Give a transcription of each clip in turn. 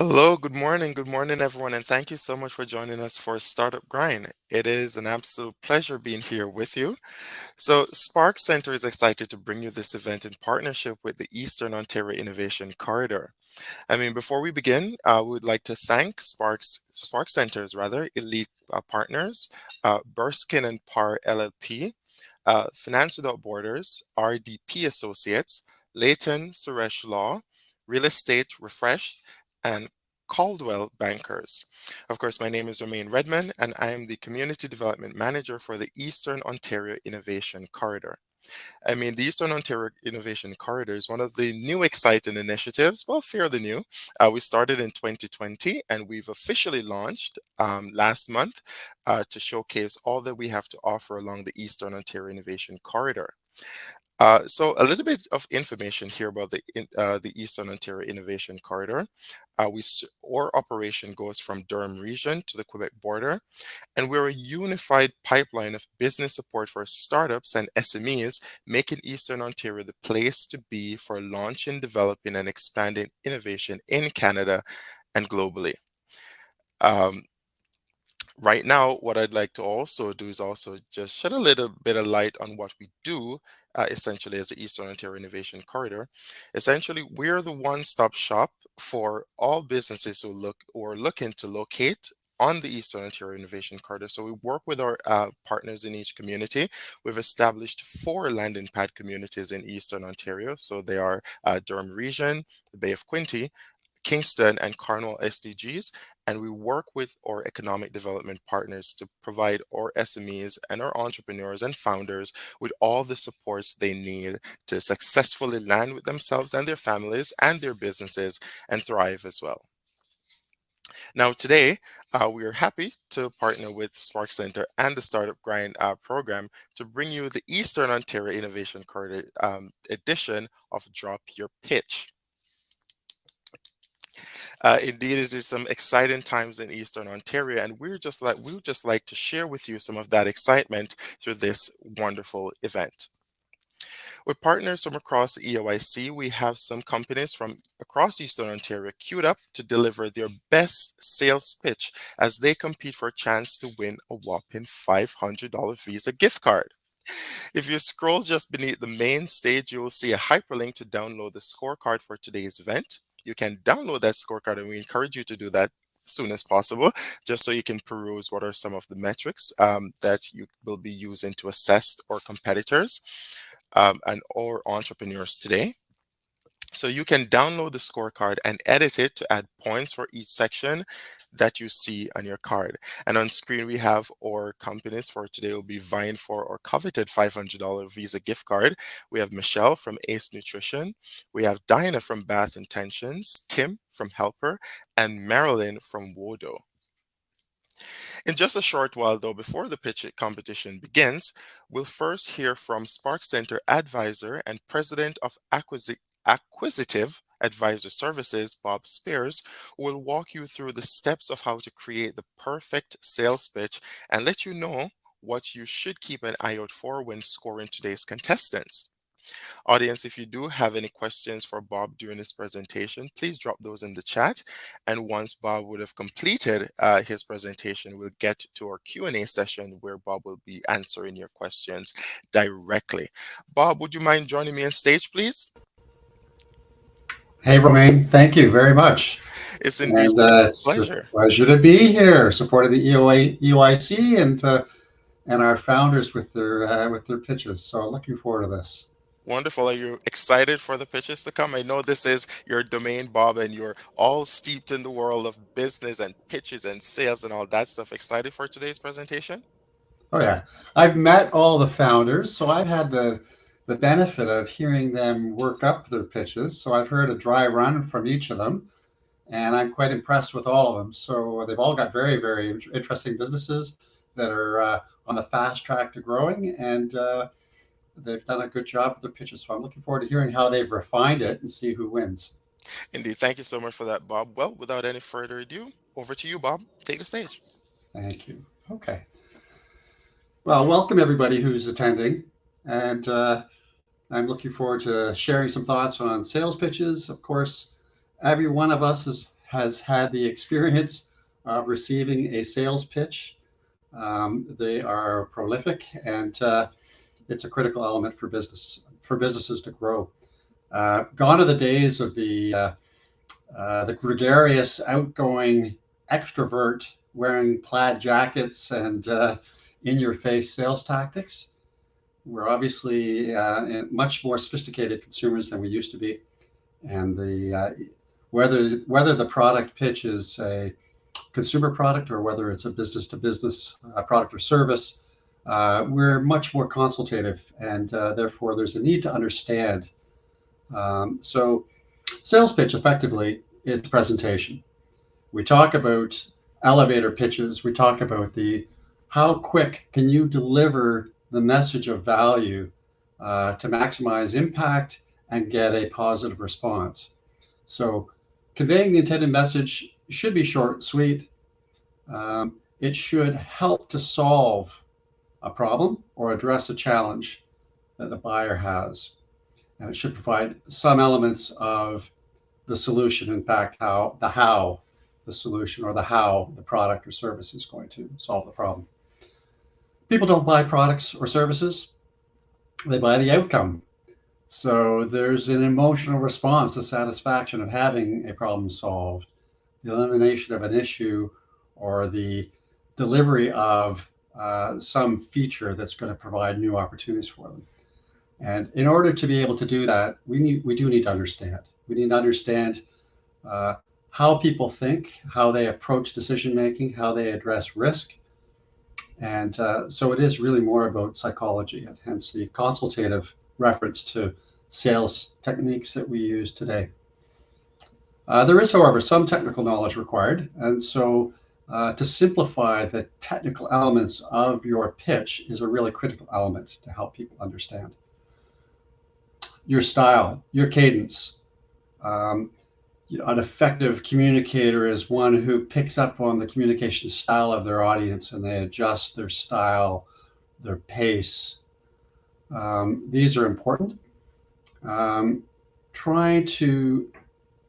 Hello, good morning, everyone, and thank you so much for joining us for Startup Grind. It is an absolute pleasure being here with you. So, Spark Center is excited to bring you this event in partnership with the Eastern Ontario Innovation Corridor. Before we begin, we would like to thank Spark Center's elite partners, Burskin and Parr LLP, Finance Without Borders, RDP Associates, Leighton Suresh Law, Real Estate Refresh, and Caldwell Bankers. Of course, my name is Romain Redman, and I am the Community Development Manager for the Eastern Ontario Innovation Corridor. The Eastern Ontario Innovation Corridor is one of the new exciting initiatives, well, fairly new. We started in 2020 and we've officially launched last month to showcase all that we have to offer along the Eastern Ontario Innovation Corridor. So a little bit of information here about the Eastern Ontario Innovation Corridor. Our operation goes from Durham region to the Quebec border, and we're a unified pipeline of business support for startups and SMEs, making Eastern Ontario the place to be for launching, developing, and expanding innovation in Canada and globally. Um, Right now, what I'd like to also do is also just shed a little bit of light on what we do, essentially as the Eastern Ontario Innovation Corridor. Essentially, we're the one-stop shop for all businesses who are looking to locate on the Eastern Ontario Innovation Corridor. So we work with our partners in each community. We've established 4 landing pad communities in Eastern Ontario. So they are Durham Region, the Bay of Quinte, Kingston, and Cornwall SDGs, and we work with our economic development partners to provide our SMEs and our entrepreneurs and founders with all the supports they need to successfully land with themselves and their families and their businesses and thrive as well. Now, today, we are happy to partner with Spark Center and the Startup Grind program to bring you the Eastern Ontario Innovation Corridor edition of Drop Your Pitch. Indeed, it is some exciting times in Eastern Ontario, and we would just like to share with you some of that excitement through this wonderful event. With partners from across the EOIC, we have some companies from across Eastern Ontario queued up to deliver their best sales pitch as they compete for a chance to win a whopping $500 Visa gift card. If you scroll just beneath the main stage, you will see a hyperlink to download the scorecard for today's event. You can download that scorecard, and we encourage you to do that as soon as possible, just so you can peruse what are some of the metrics that you will be using to assess our competitors and our entrepreneurs today. So you can download the scorecard and edit it to add points for each section that you see on your card. And on screen, we have our companies for today will be vying for our coveted $500 Visa gift card. We have Michelle from Ace Nutrition. We have Diana from Bath Intentions, Tim from Helper, and Marilyn from Wodo. In just a short while, though, before the pitch competition begins, we'll first hear from Spark Center advisor and president of Acquisitive Advisor Services, Bob Spears, who will walk you through the steps of how to create the perfect sales pitch and let you know what you should keep an eye out for when scoring today's contestants. Audience, if you do have any questions for Bob during his presentation, please drop those in the chat. And once Bob would have completed his presentation, we'll get to our Q&A session where Bob will be answering your questions directly. Bob, would you mind joining me on stage, please? Hey, Romain, thank you very much. It's indeed And such a it's a pleasure. pleasure to be here, supporting the EOIC and our founders with their pitches. So looking forward to this. Wonderful. Are you excited for the pitches to come? I know this is your domain, Bob, and you're all steeped in the world of business and pitches and sales and all that stuff. Excited for today's presentation? Oh yeah, I've met all the founders, so I've had the benefit of hearing them work up their pitches. So I've heard a dry run from each of them, and I'm quite impressed with all of them. So they've all got very interesting businesses that are on the fast track to growing, and they've done a good job with their pitches. So I'm looking forward to hearing how they've refined it and see who wins. Indeed. Thank you so much for that, Bob. Well, without any further ado, over to you, Bob. Take the stage. Thank you. Okay. Well, welcome everybody who's attending, and I'm looking forward to sharing some thoughts on sales pitches. Of course, every one of us has had the experience of receiving a sales pitch. They are prolific, and it's a critical element for businesses to grow. Gone are the days of the gregarious, outgoing extrovert wearing plaid jackets and in-your-face sales tactics. We're obviously much more sophisticated consumers than we used to be, and whether the product pitch is a consumer product or whether it's a business-to-business product or service, we're much more consultative, and therefore there's a need to understand. So sales pitch effectively is presentation. We talk about elevator pitches. We talk about how quick can you deliver the message of value to maximize impact and get a positive response. So conveying the intended message should be short and sweet. It should help to solve a problem or address a challenge that the buyer has. And it should provide some elements of the solution, in fact, how the solution or how the product or service is going to solve the problem. People don't buy products or services, they buy the outcome. So there's an emotional response, the satisfaction of having a problem solved, the elimination of an issue, or the delivery of some feature that's going to provide new opportunities for them. And in order to be able to do that, we do need to understand. We need to understand how people think, how they approach decision making, how they address risk. And so it is really more about psychology, and hence the consultative reference to sales techniques that we use today. There is, however, some technical knowledge required. And so to simplify the technical elements of your pitch is a really critical element to help people understand. Your style, your cadence. An effective communicator is one who picks up on the communication style of their audience, and they adjust their style, their pace. These are important. Trying to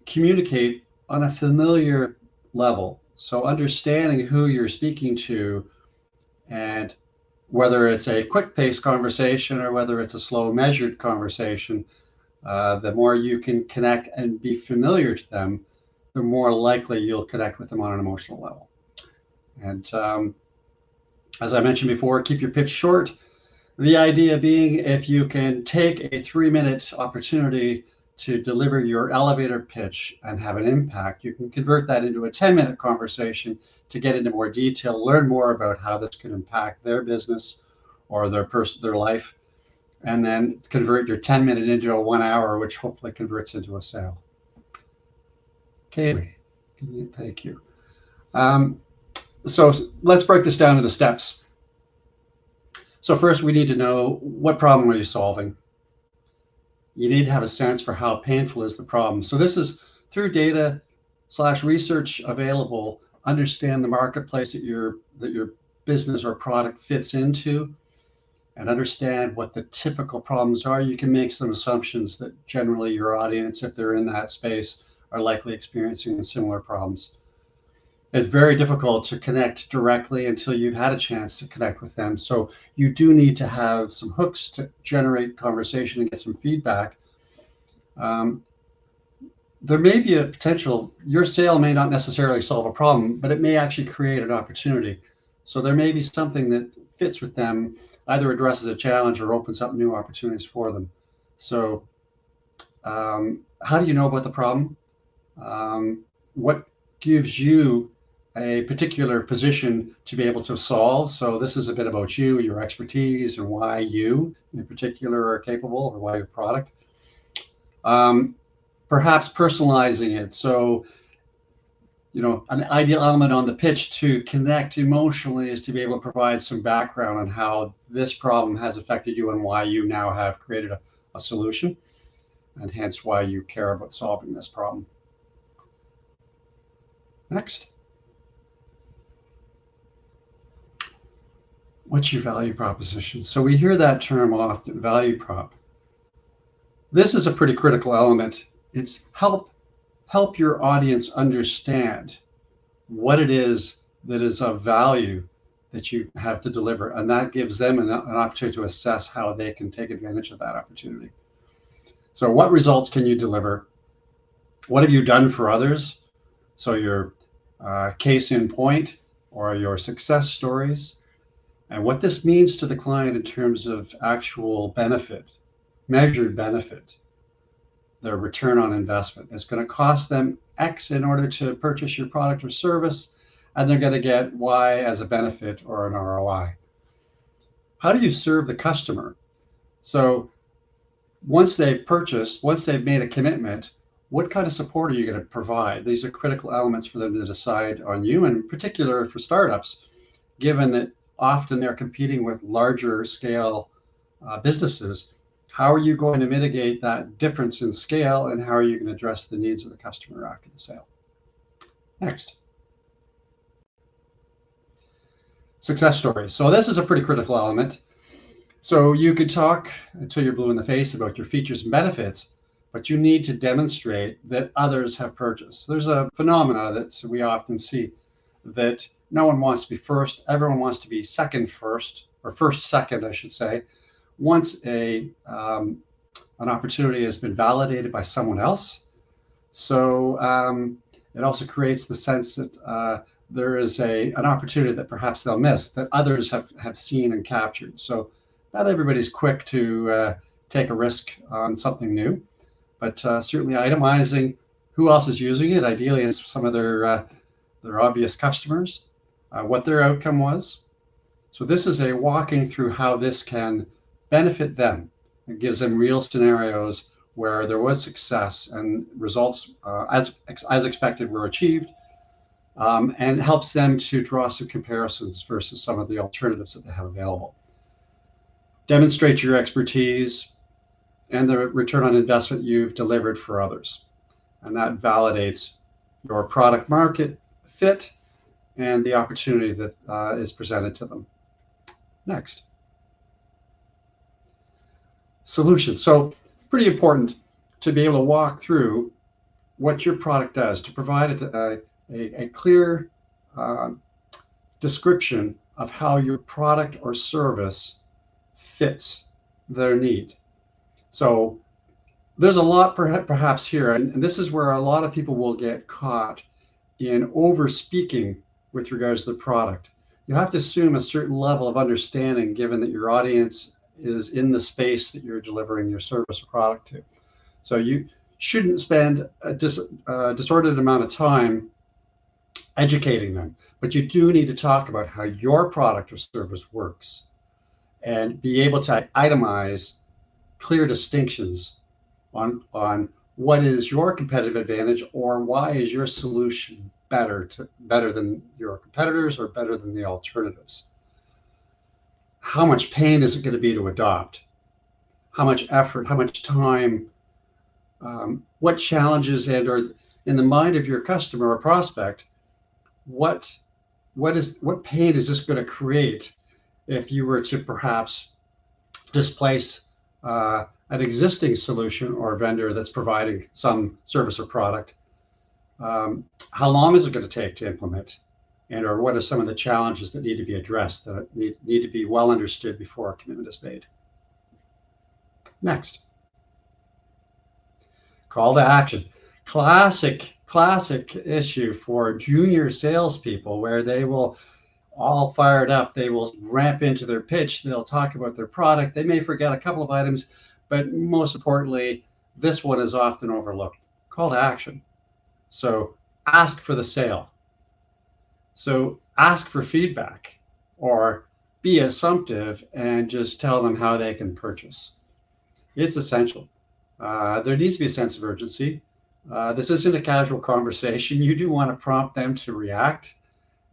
communicate on a familiar level. So understanding who you're speaking to, and whether it's a quick-paced conversation or whether it's a slow, measured conversation, the more you can connect and be familiar to them, the more likely you'll connect with them on an emotional level. And as I mentioned before, keep your pitch short. The idea being, if you can take a 3-minute opportunity to deliver your elevator pitch and have an impact, you can convert that into a 10-minute conversation to get into more detail, learn more about how this can impact their business or their life, and then convert your 10-minute into a 1 hour, which hopefully converts into a sale. Okay, thank you. So let's break this down into steps. So first, we need to know, what problem are you solving? You need to have a sense for how painful is the problem. So this is through data/research available, understand the marketplace that your business or product fits into, and understand what the typical problems are. You can make some assumptions that generally your audience, if they're in that space, are likely experiencing similar problems. It's very difficult to connect directly until you've had a chance to connect with them. So you do need to have some hooks to generate conversation and get some feedback. There may be a potential, your sale may not necessarily solve a problem, but it may actually create an opportunity. So there may be something that fits with them, either addresses a challenge or opens up new opportunities for them. So how do you know about the problem? What gives you a particular position to be able to solve? So this is a bit about you, your expertise, and why you in particular are capable, or why your product. Perhaps personalizing it. So, an ideal element on the pitch to connect emotionally is to be able to provide some background on how this problem has affected you and why you now have created a solution, and hence why you care about solving this problem. Next. What's your value proposition? So we hear that term often, value prop. This is a pretty critical element. It's help help your audience understand what it is that is of value that you have to deliver. And that gives them an opportunity to assess how they can take advantage of that opportunity. So, what results can you deliver? What have you done for others? So, your case in point or your success stories, and what this means to the client in terms of actual benefit, measured benefit, their return on investment. It's going to cost them X in order to purchase your product or service, and they're going to get Y as a benefit or an ROI. How do you serve the customer? So once they've purchased, once they've made a commitment, what kind of support are you going to provide? These are critical elements for them to decide on you, and in particular for startups, given that often they're competing with larger scale businesses. How are you going to mitigate that difference in scale, and how are you going to address the needs of the customer after the sale? Next. Success stories. So this is a pretty critical element. So you could talk until you're blue in the face about your features and benefits, but you need to demonstrate that others have purchased. There's a phenomena that we often see that no one wants to be first, everyone wants to be second first, or first second, I should say. Once an opportunity has been validated by someone else. So it also creates the sense that there is an opportunity that perhaps they'll miss, that others have seen and captured. So not everybody's quick to take a risk on something new, but certainly itemizing who else is using it. Ideally, it's some of their obvious customers, what their outcome was. So this is a walking through how this can benefit them. It gives them real scenarios where there was success and results as expected were achieved, and helps them to draw some comparisons versus some of the alternatives that they have available. Demonstrate your expertise and the return on investment you've delivered for others. And that validates your product market fit and the opportunity that is presented to them. Next. Solution. So pretty important to be able to walk through what your product does, to provide a clear description of how your product or service fits their need. So there's a lot perhaps here, and this is where a lot of people will get caught in over speaking with regards to the product. You have to assume a certain level of understanding given that your audience is in the space that you're delivering your service or product to. So you shouldn't spend a disordered amount of time educating them, but you do need to talk about how your product or service works and be able to itemize clear distinctions on what is your competitive advantage or why is your solution better than your competitors or better than the alternatives. How much pain is it going to be to adopt? How much effort, how much time, what challenges and or in the mind of your customer or prospect, what pain is this going to create if you were to perhaps displace an existing solution or vendor that's providing some service or product? How long is it going to take to implement? And or what are some of the challenges that need to be addressed that need to be well understood before a commitment is made? Next. Call to action. Classic issue for junior salespeople where they will all fired up. They will ramp into their pitch. They'll talk about their product. They may forget a couple of items, but most importantly, this one is often overlooked. Call to action. So ask for the sale. So ask for feedback or be assumptive and just tell them how they can purchase. It's essential. There needs to be a sense of urgency. This isn't a casual conversation. You do want to prompt them to react,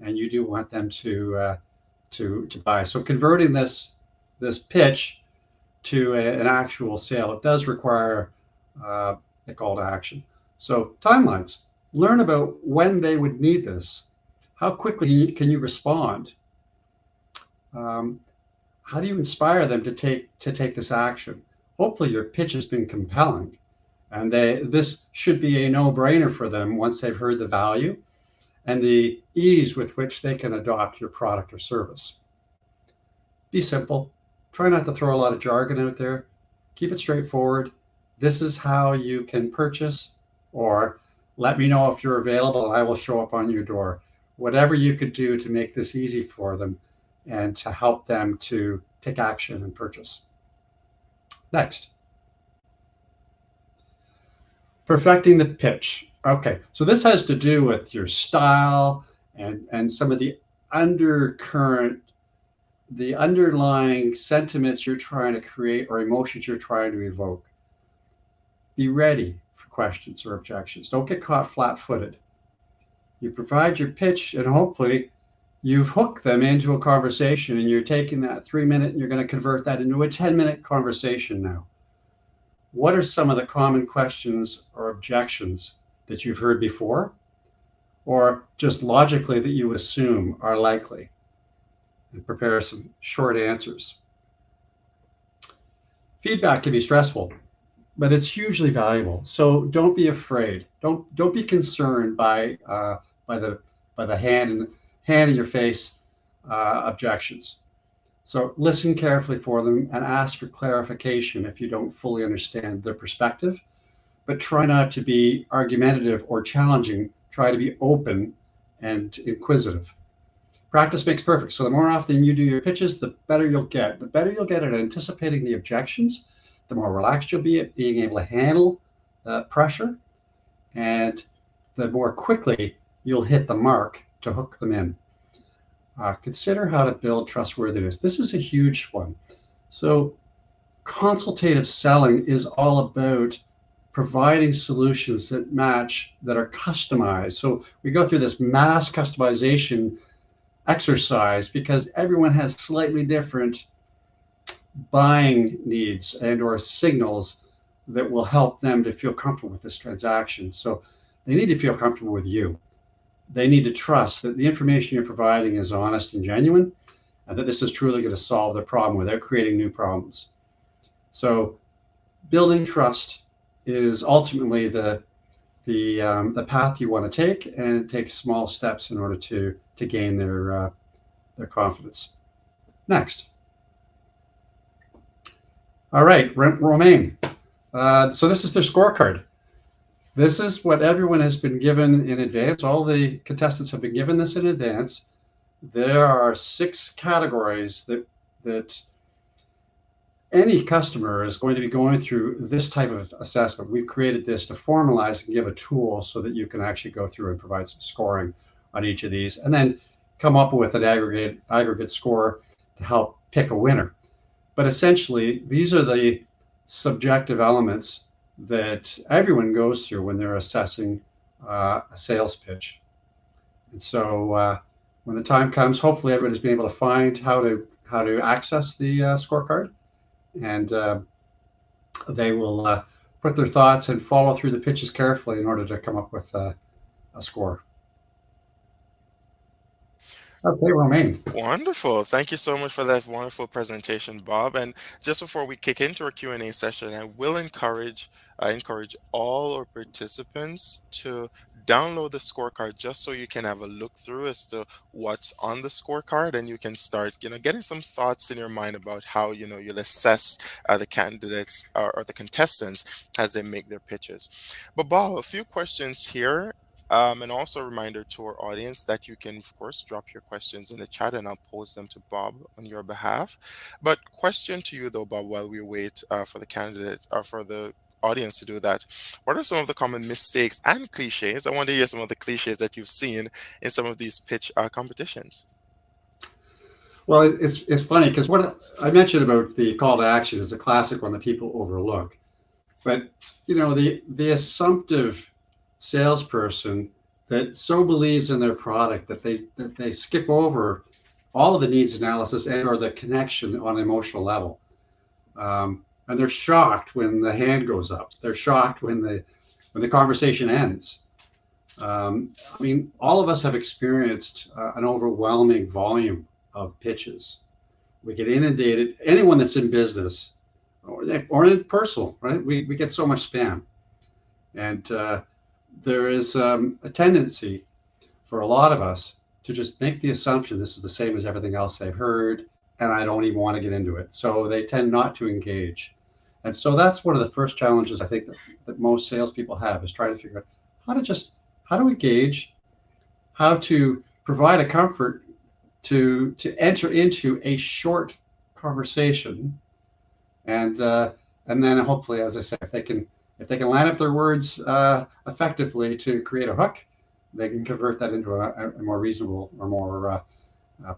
and you do want them to buy. So converting this pitch to an actual sale, it does require a call to action. So timelines. Learn about when they would need this. How quickly can you respond? How do you inspire them to take this action? Hopefully your pitch has been compelling And this should be a no-brainer for them once they've heard the value and the ease with which they can adopt your product or service. Be simple. Try not to throw a lot of jargon out there. Keep it straightforward. This is how you can purchase, or let me know if you're available and I will show up on your door. Whatever you could do to make this easy for them and to help them to take action and purchase. Next, perfecting the pitch. Okay, so this has to do with your style and some of the undercurrent, the underlying sentiments you're trying to create or emotions you're trying to evoke. Be ready for questions or objections. Don't get caught flat footed. You provide your pitch, and hopefully, you've hooked them into a conversation, and you're taking that 3 minute and you're going to convert that into a 10-minute conversation now. What are some of the common questions or objections that you've heard before, or just logically that you assume are likely? And prepare some short answers. Feedback can be stressful, but it's hugely valuable. So don't be afraid. Don't be concerned by the hand in your face objections. So listen carefully for them and ask for clarification if you don't fully understand their perspective. But try not to be argumentative or challenging. Try to be open and inquisitive. Practice makes perfect. So the more often you do your pitches, the better you'll get. The better you'll get at anticipating the objections, the more relaxed you'll be at being able to handle pressure, and the more quickly you'll hit the mark to hook them in. Consider how to build trustworthiness. This is a huge one. So consultative selling is all about providing solutions that match, that are customized. So we go through this mass customization exercise because everyone has slightly different buying needs and or signals that will help them to feel comfortable with this transaction. So they need to feel comfortable with you. They need to trust that the information you're providing is honest and genuine, and that this is truly going to solve their problem without creating new problems. So building trust is ultimately the path you want to take, and it takes small steps in order to gain their confidence. Next. All right, Romaine. So this is their scorecard. This is what everyone has been given in advance. All the contestants have been given this in advance. There are 6 categories that any customer is going to be going through this type of assessment. We've created this to formalize and give a tool so that you can actually go through and provide some scoring on each of these, and then come up with an aggregate score to help pick a winner. But essentially, these are the subjective elements that everyone goes through when they're assessing a sales pitch. And so when the time comes, hopefully everybody's been able to find how to access the scorecard, and they will put their thoughts and follow through the pitches carefully in order to come up with a score. Okay, Romaine. Wonderful. Thank you so much for that wonderful presentation, Bob. And just before we kick into our Q&A session, I will encourage all our participants to download the scorecard just so you can have a look through as to what's on the scorecard, and you can start, getting some thoughts in your mind about how, you'll assess the candidates or the contestants as they make their pitches. But Bob, a few questions here. And also a reminder to our audience that you can, of course, drop your questions in the chat and I'll pose them to Bob on your behalf. But question to you, though, Bob, while we wait for the candidate or for the audience to do that, what are some of the common mistakes and cliches? I want to hear some of the cliches that you've seen in some of these pitch competitions. Well, it's funny because what I mentioned about the call to action is the classic one that people overlook. But the assumptive salesperson that so believes in their product that they skip over all of the needs analysis and or the connection on an emotional level, and they're shocked when the hand goes up. They're shocked when the conversation ends. All of us have experienced an overwhelming volume of pitches. We get inundated. Anyone that's in business or in personal, right? We get so much spam. And there is a tendency for a lot of us to just make the assumption this is the same as everything else they've heard, and I don't even want to get into it. So they tend not to engage. And so that's one of the first challenges I think that most salespeople have is trying to figure out how to just how to engage, how to provide a comfort to enter into a short conversation, and then hopefully, as I said, if they can line up their words effectively to create a hook, they can convert that into a more reasonable or more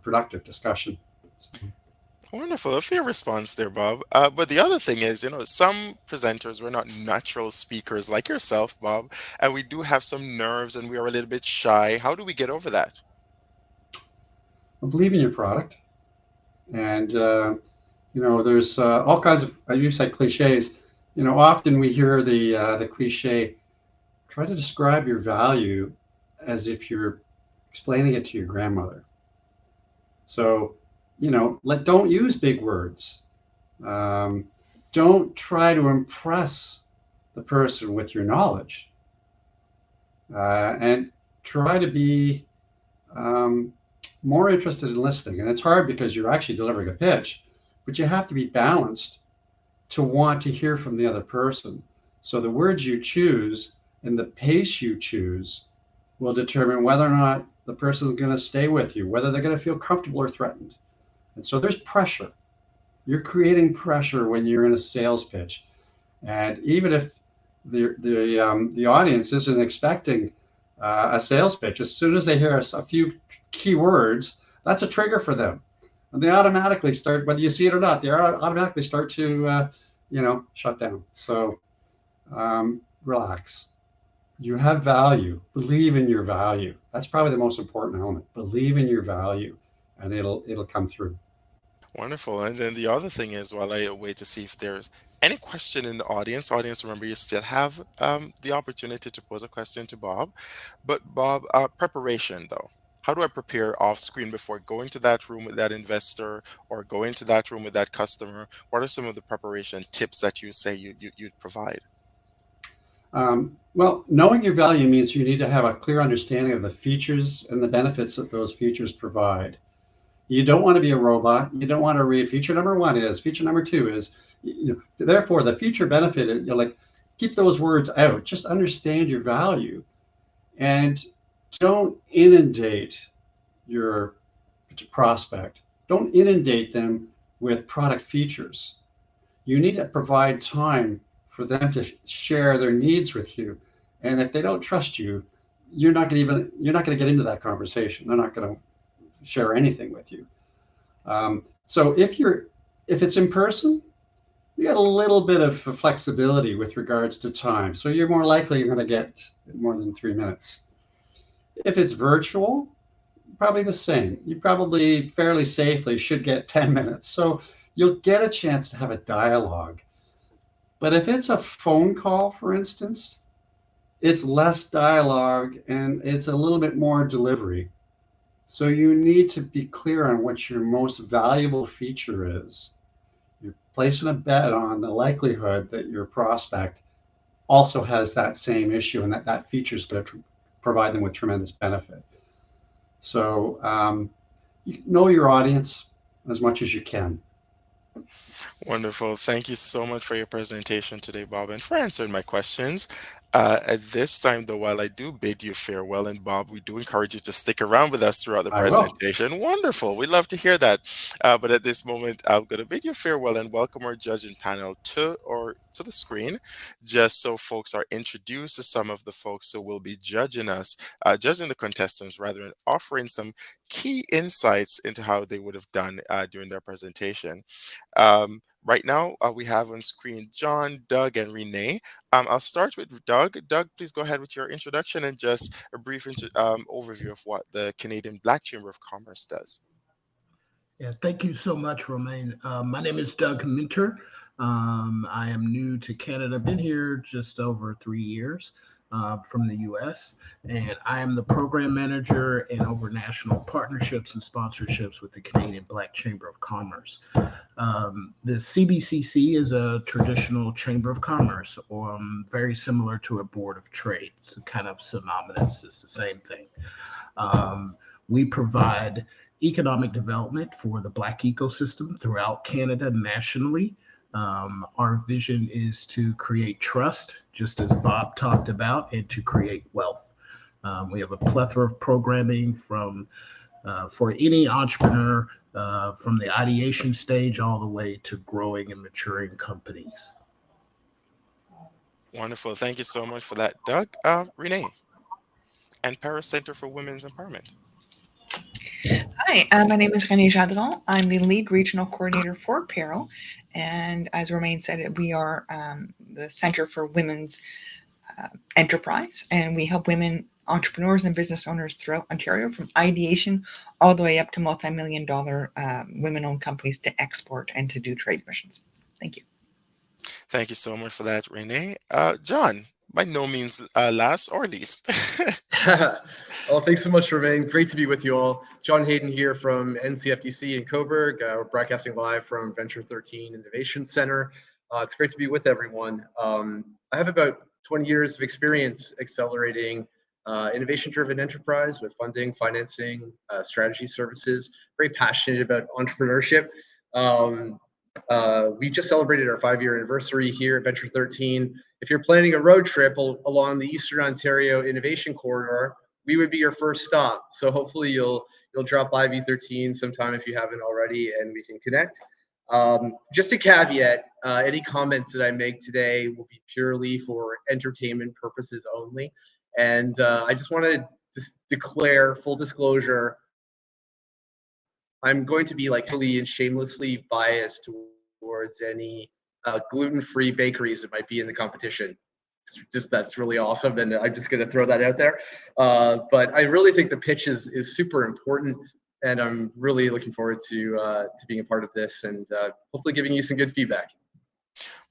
productive discussion. So, Wonderful. A fair response there, Bob. But the other thing is, some presenters, we're not natural speakers like yourself, Bob, and we do have some nerves and we are a little bit shy. How do we get over that? believe in your product, and there's all kinds of you said cliches. Often we hear the cliche, try to describe your value as if you're explaining it to your grandmother. So, don't use big words. Um, don't try to impress the person with your knowledge, and try to be um, more interested in listening. And it's hard because you're actually delivering a pitch, but you have to be balanced to want to hear from the other person. So the words you choose and the pace you choose will determine whether or not the person is going to stay with you, whether they're going to feel comfortable or threatened. And so there's pressure. You're creating pressure when you're in a sales pitch. And even if the audience isn't expecting a sales pitch, as soon as they hear a few key words, that's a trigger for them. And they automatically start, whether you see it or not, they automatically start to, shut down. So relax. You have value. Believe in your value. That's probably the most important element. Believe in your value, and it'll come through. Wonderful. And then the other thing is, while I wait to see if there's any question in the audience, remember you still have the opportunity to pose a question to Bob. But Bob, preparation though. How do I prepare off screen before going to that room with that investor or going to that room with that customer? What are some of the preparation tips that you say you'd provide? Well, knowing your value means you need to have a clear understanding of the features and the benefits that those features provide. You don't want to be a robot. You don't want to read feature number one is, feature number two is. Therefore, the feature benefit, like keep those words out. Just understand your value and don't inundate your prospect. Don't inundate them with product features. You need to provide time for them to share their needs with you. And if they don't trust you, you're not going to get into that conversation. They're not going to share anything with you. So if it's in person, you got a little bit of flexibility with regards to time. So you're more likely you're going to get more than 3 minutes. If it's virtual, probably the same. You probably fairly safely should get 10 minutes. So you'll get a chance to have a dialogue. But if it's a phone call, for instance, it's less dialogue and it's a little bit more delivery. So you need to be clear on what your most valuable feature is. You're placing a bet on the likelihood that your prospect also has that same issue and that feature is going to provide them with tremendous benefit. So you know your audience as much as you can. Wonderful. Thank you so much for your presentation today, Bob, and for answering my questions. At this time, though, while I do bid you farewell, and Bob, we do encourage you to stick around with us throughout the I will. presentation. Wonderful. We'd love to hear that. But at this moment, I'm going to bid you farewell and welcome our judging panel to the screen, just so folks are introduced to some of the folks who will be judging us, judging the contestants rather, and offering some key insights into how they would have done during their presentation. Right now, we have on screen John, Doug, and Renee. I'll start with Doug. Doug, please go ahead with your introduction and just a brief overview of what the Canadian Black Chamber of Commerce does. Yeah, thank you so much, Romaine. My name is Doug Minter. I am new to Canada. Been here just over 3 years. from the US. And I am the program manager and over national partnerships and sponsorships with the Canadian Black Chamber of Commerce. The CBCC is a traditional chamber of commerce, very similar to a board of trade. It's kind of synonymous, it's the same thing. Um, we provide economic development for the Black ecosystem throughout Canada nationally. Our vision is to create trust, just as Bob talked about, and to create wealth. We have a plethora of programming for any entrepreneur from the ideation stage all the way to growing and maturing companies. Wonderful. Thank you so much for that, Doug. Renee, and Paris Center for Women's Empowerment. Hi, my name is Renée Jadron. I'm the lead regional coordinator for Payroll. And as Romain said, we are the Center for Women's Enterprise, and we help women entrepreneurs and business owners throughout Ontario from ideation all the way up to multi-million-dollar women-owned companies to export and to do trade missions. Thank you. Thank you so much for that, Renee. John, by no means last or least. Well, thanks so much, Romain. Great to be with you all. John Hayden here from NCFDC in Cobourg. We're broadcasting live from Venture 13 Innovation Center. It's great to be with everyone. I have about 20 years of experience accelerating innovation-driven enterprise with funding, financing, strategy services. Very passionate about entrepreneurship. We just celebrated our 5-year anniversary here at Venture 13. If you're planning a road trip along the Eastern Ontario Innovation Corridor, we would be your first stop. So hopefully you'll drop by V13 sometime if you haven't already, and we can connect. Just a caveat, any comments that I make today will be purely for entertainment purposes only. And I just want to just declare full disclosure, I'm going to be like heavily and shamelessly biased towards any gluten-free bakeries that might be in the competition. That's really awesome, and I'm just going to throw that out there. But I really think the pitch is super important, and I'm really looking forward to being a part of this and hopefully giving you some good feedback.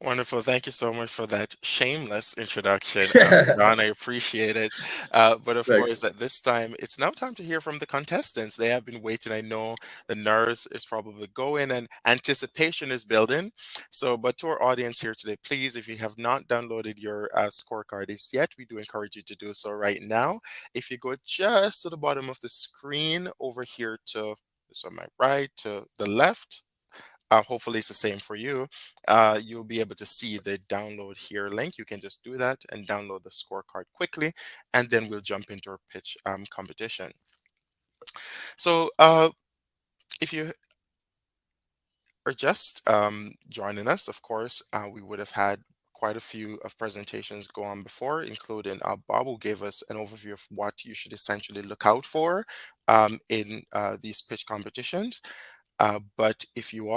Wonderful. Thank you so much for that shameless introduction, John. I appreciate it. But of Thanks. course, at this time, it's now time to hear from the contestants. They have been waiting. I know the nerves is probably going and anticipation is building. So, but to our audience here today, please, if you have not downloaded your scorecards yet, we do encourage you to do so right now. If you go just to the bottom of the screen over here to, so my right to the left, hopefully it's the same for you. You'll be able to see the download here link. You can just do that and download the scorecard quickly, and then we'll jump into our pitch competition. So if you are just joining us, of course, we would have had quite a few of presentations go on before, including Bob, who gave us an overview of what you should essentially look out for in these pitch competitions. But if you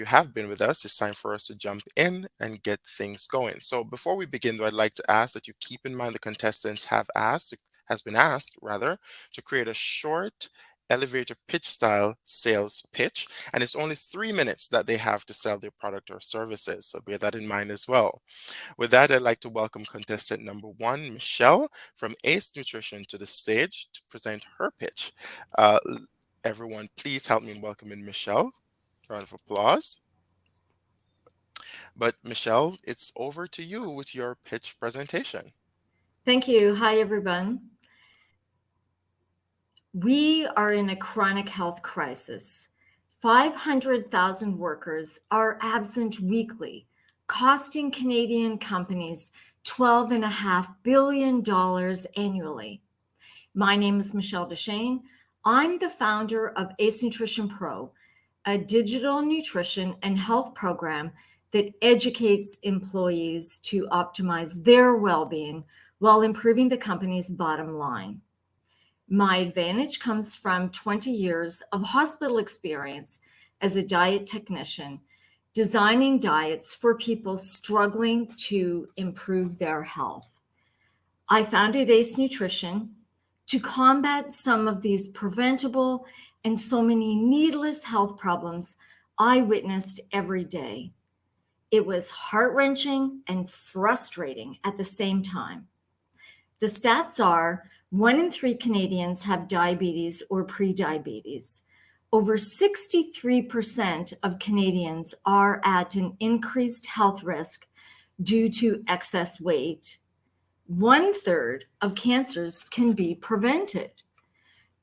have been with us, it's time for us to jump in and get things going. So before we begin, though, I'd like to ask that you keep in mind the contestants has been asked rather, to create a short elevator pitch style sales pitch, and it's only 3 minutes that they have to sell their product or services. So bear that in mind as well. With that, I'd like to welcome contestant number 1, Michelle from Ace Nutrition, to the stage to present her pitch. Everyone, please help me in welcoming Michelle. Round of applause. But Michelle, it's over to you with your pitch presentation. Thank you. Hi, everyone. We are in a chronic health crisis. 500,000 workers are absent weekly, costing Canadian companies $12.5 billion annually. My name is Michelle Deschênes. I'm the founder of Ace Nutrition Pro, a digital nutrition and health program that educates employees to optimize their well-being while improving the company's bottom line. My advantage comes from 20 years of hospital experience as a diet technician, designing diets for people struggling to improve their health. I founded Ace Nutrition to combat some of these preventable and so many needless health problems I witnessed every day. It was heart-wrenching and frustrating at the same time. The stats are 1 in 3 Canadians have diabetes or prediabetes. Over 63% of Canadians are at an increased health risk due to excess weight. 1/3 of cancers can be prevented.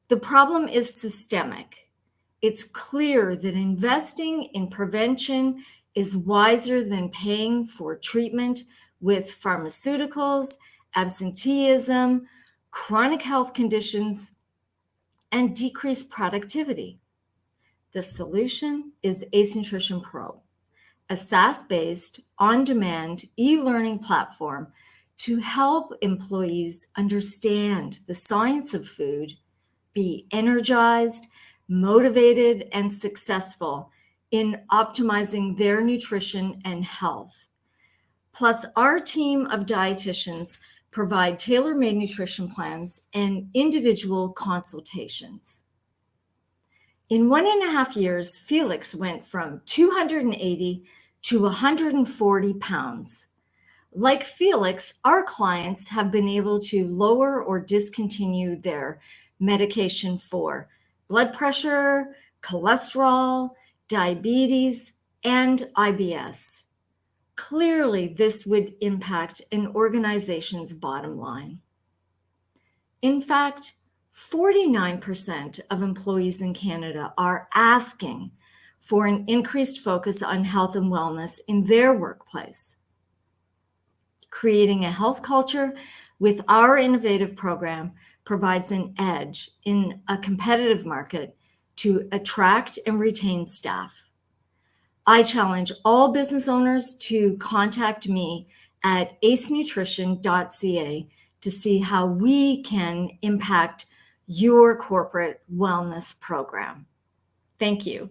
The problem is systemic. It's clear that investing in prevention is wiser than paying for treatment with pharmaceuticals, absenteeism, chronic health conditions, and decreased productivity. The solution is Ace Nutrition Pro, a SaaS-based, on-demand e-learning platform to help employees understand the science of food, be energized, motivated, and successful in optimizing their nutrition and health. Plus, our team of dietitians provide tailor-made nutrition plans and individual consultations. In 1.5 years, Felix went from 280 to 140 pounds. Like Felix, our clients have been able to lower or discontinue their medication for blood pressure, cholesterol, diabetes, and IBS. Clearly, this would impact an organization's bottom line. In fact, 49% of employees in Canada are asking for an increased focus on health and wellness in their workplace. Creating a health culture with our innovative program provides an edge in a competitive market to attract and retain staff. I challenge all business owners to contact me at acenutrition.ca to see how we can impact your corporate wellness program. Thank you.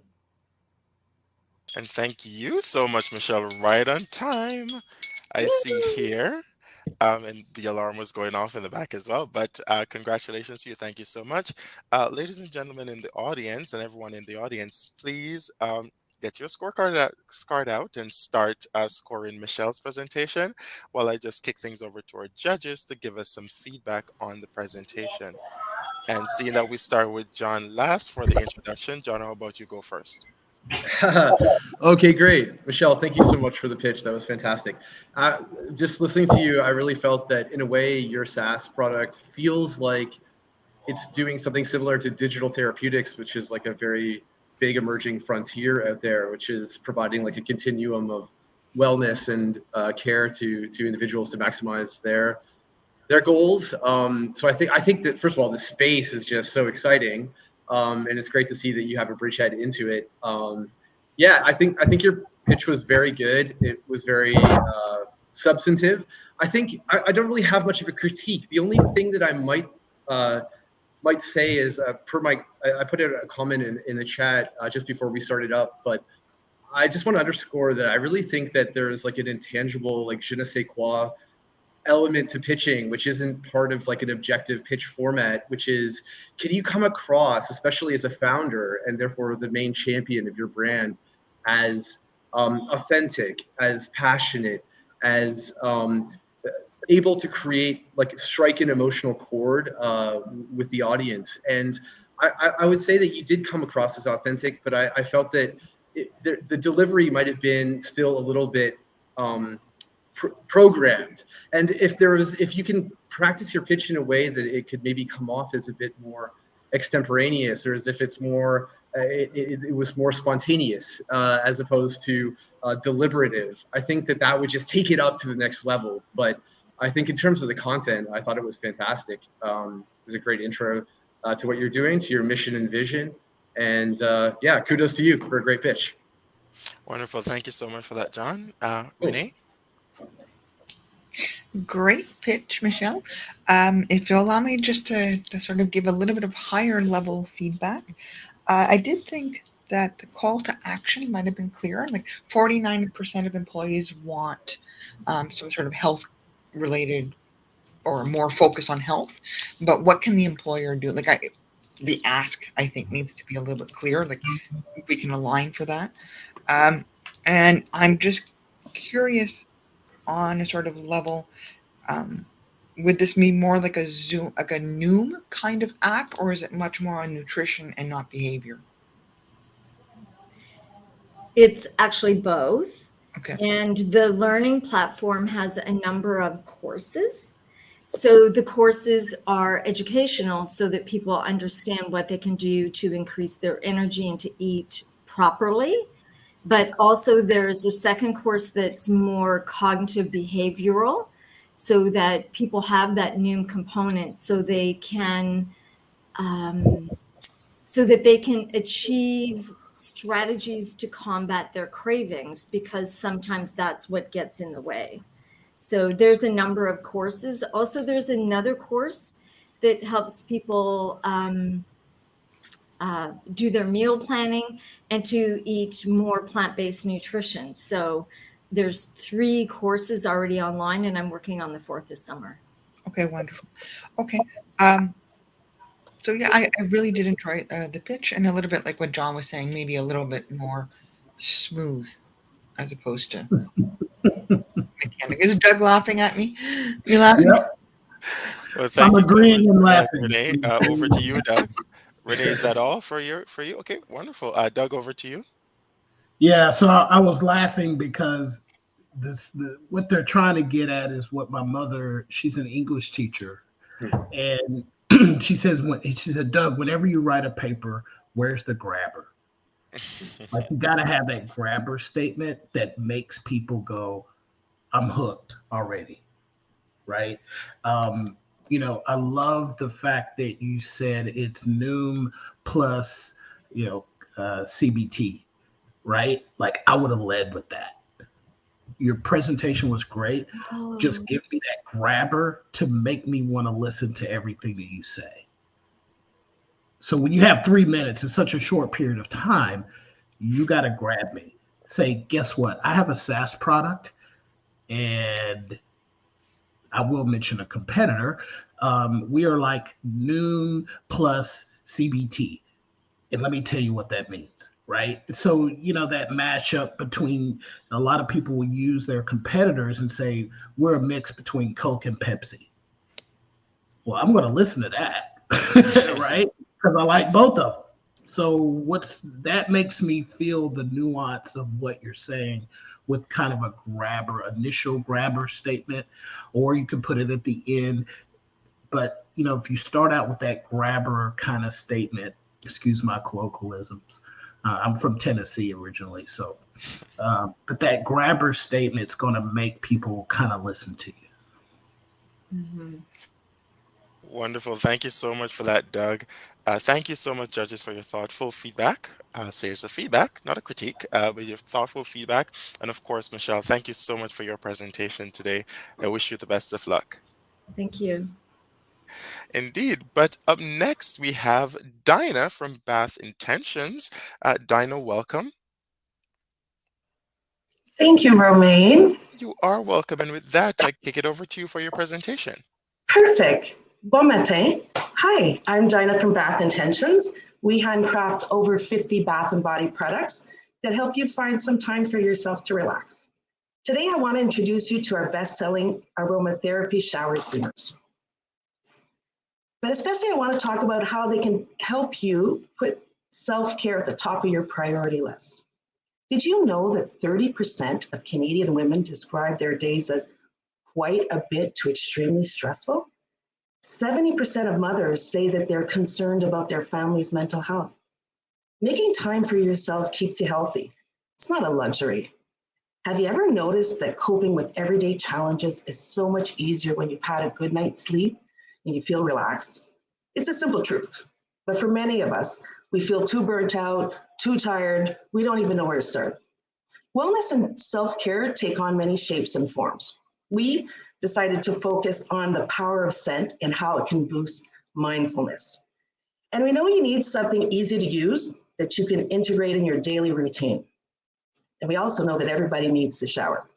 And thank you so much, Michelle. Right on time. I see here. And the alarm was going off in the back as well. But congratulations to you. Thank you so much. Ladies and gentlemen in the audience and everyone in the audience, please get your scorecard out and start scoring Michelle's presentation while I just kick things over to our judges to give us some feedback on the presentation. And seeing that we start with John last for the introduction, John, how about you go first? Okay, great. Michelle, thank you so much for the pitch. That was fantastic. Just listening to you, I really felt that in a way your SaaS product feels like it's doing something similar to digital therapeutics, which is like a very big emerging frontier out there, which is providing like a continuum of wellness and care to individuals to maximize their goals. So I think that first of all, the space is just so exciting. And it's great to see that you have a bridgehead into it. Yeah, I think your pitch was very good. It was very substantive. I think I don't really have much of a critique. The only thing that I might say is I put out a comment in the chat just before we started up, but I just want to underscore that I really think that there's like an intangible, like je ne sais quoi element to pitching, which isn't part of like an objective pitch format, which is, can you come across, especially as a founder and therefore the main champion of your brand, as authentic, as passionate, as able to create, like strike an emotional chord with the audience. And I would say that you did come across as authentic, but I felt that the delivery might have been still a little bit programmed. And if you can practice your pitch in a way that it could maybe come off as a bit more extemporaneous, or as if it's more it was more spontaneous as opposed to deliberative, I think that would just take it up to the next level. But I think in terms of the content, I thought it was fantastic. It was a great intro to what you're doing, to your mission and vision. And yeah, kudos to you for a great pitch. Wonderful. Thank you so much for that, John. Cool. Renee? Great pitch, Michelle. If you'll allow me just to sort of give a little bit of higher level feedback, I did think that the call to action might have been clearer. Like 49% of employees want some sort of health related or more focus on health, but what can the employer do? Like the ask, I think, needs to be a little bit clearer. Like we can align for that. And I'm just curious on a sort of level, would this be more like a Zoom, like a Noom kind of app, or is it much more on nutrition and not behavior? It's actually both. Okay. And the learning platform has a number of courses. So the courses are educational so that people understand what they can do to increase their energy and to eat properly. But also there's a second course that's more cognitive behavioral, so that people have that Noom component so they can achieve strategies to combat their cravings, because sometimes that's what gets in the way. So there's a number of courses. Also, there's another course that helps people do their meal planning and to eat more plant-based nutrition. So there's 3 courses already online, and I'm working on the 4th this summer. Okay, wonderful. Okay. So yeah, I really did enjoy the pitch, and a little bit like what John was saying, maybe a little bit more smooth as opposed to mechanic. Is Doug laughing at me? You laughing? Yep. Well, I'm thank you so agreeing much and for that, laughing. Renee. Over to you, Doug. Renee, is that all for you? Okay, wonderful. Doug, over to you. Yeah, so I was laughing because what they're trying to get at is what my mother, she's an English teacher, and she said, Doug, whenever you write a paper, where's the grabber? Like, you got to have that grabber statement that makes people go, I'm hooked already, right? I love the fact that you said it's Noom plus, CBT, right? Like, I would have led with that. Your presentation was great. Just give me that grabber to make me want to listen to everything that you say. So when you have 3 minutes, it's such a short period of time, you got to grab me. Say, guess what? I have a SaaS product, and I will mention a competitor. We are like Noom plus CBT. And let me tell you what that means, right? So, that matchup between, a lot of people will use their competitors and say, we're a mix between Coke and Pepsi. Well, I'm going to listen to that, right? Because I like both of them. So that makes me feel the nuance of what you're saying with kind of a initial grabber statement, or you can put it at the end. But, if you start out with that grabber kind of statement, excuse my colloquialisms, I'm from Tennessee originally. So, but that grabber statement's going to make people kind of listen to you. Mm-hmm. Wonderful. Thank you so much for that, Doug. Thank you so much, judges, for your thoughtful feedback. So here's a feedback, not a critique, but your thoughtful feedback. And of course, Michelle, thank you so much for your presentation today. I wish you the best of luck. Thank you. Indeed. But up next, we have Dinah from Bath Intentions. Dinah, welcome. Thank you, Romaine. You are welcome. And with that, I kick it over to you for your presentation. Perfect. Bon matin. Hi, I'm Dinah from Bath Intentions. We handcraft over 50 bath and body products that help you find some time for yourself to relax. Today, I want to introduce you to our best-selling aromatherapy shower steamers. But especially, I want to talk about how they can help you put self-care at the top of your priority list. Did you know that 30% of Canadian women describe their days as quite a bit to extremely stressful? 70% of mothers say that they're concerned about their family's mental health. Making time for yourself keeps you healthy. It's not a luxury. Have you ever noticed that coping with everyday challenges is so much easier when you've had a good night's sleep and you feel relaxed? It's a simple truth. But for many of us, we feel too burnt out, too tired, we don't even know where to start. Wellness and self-care take on many shapes and forms. We decided to focus on the power of scent and how it can boost mindfulness. And we know you need something easy to use that you can integrate in your daily routine. And we also know that everybody needs to shower.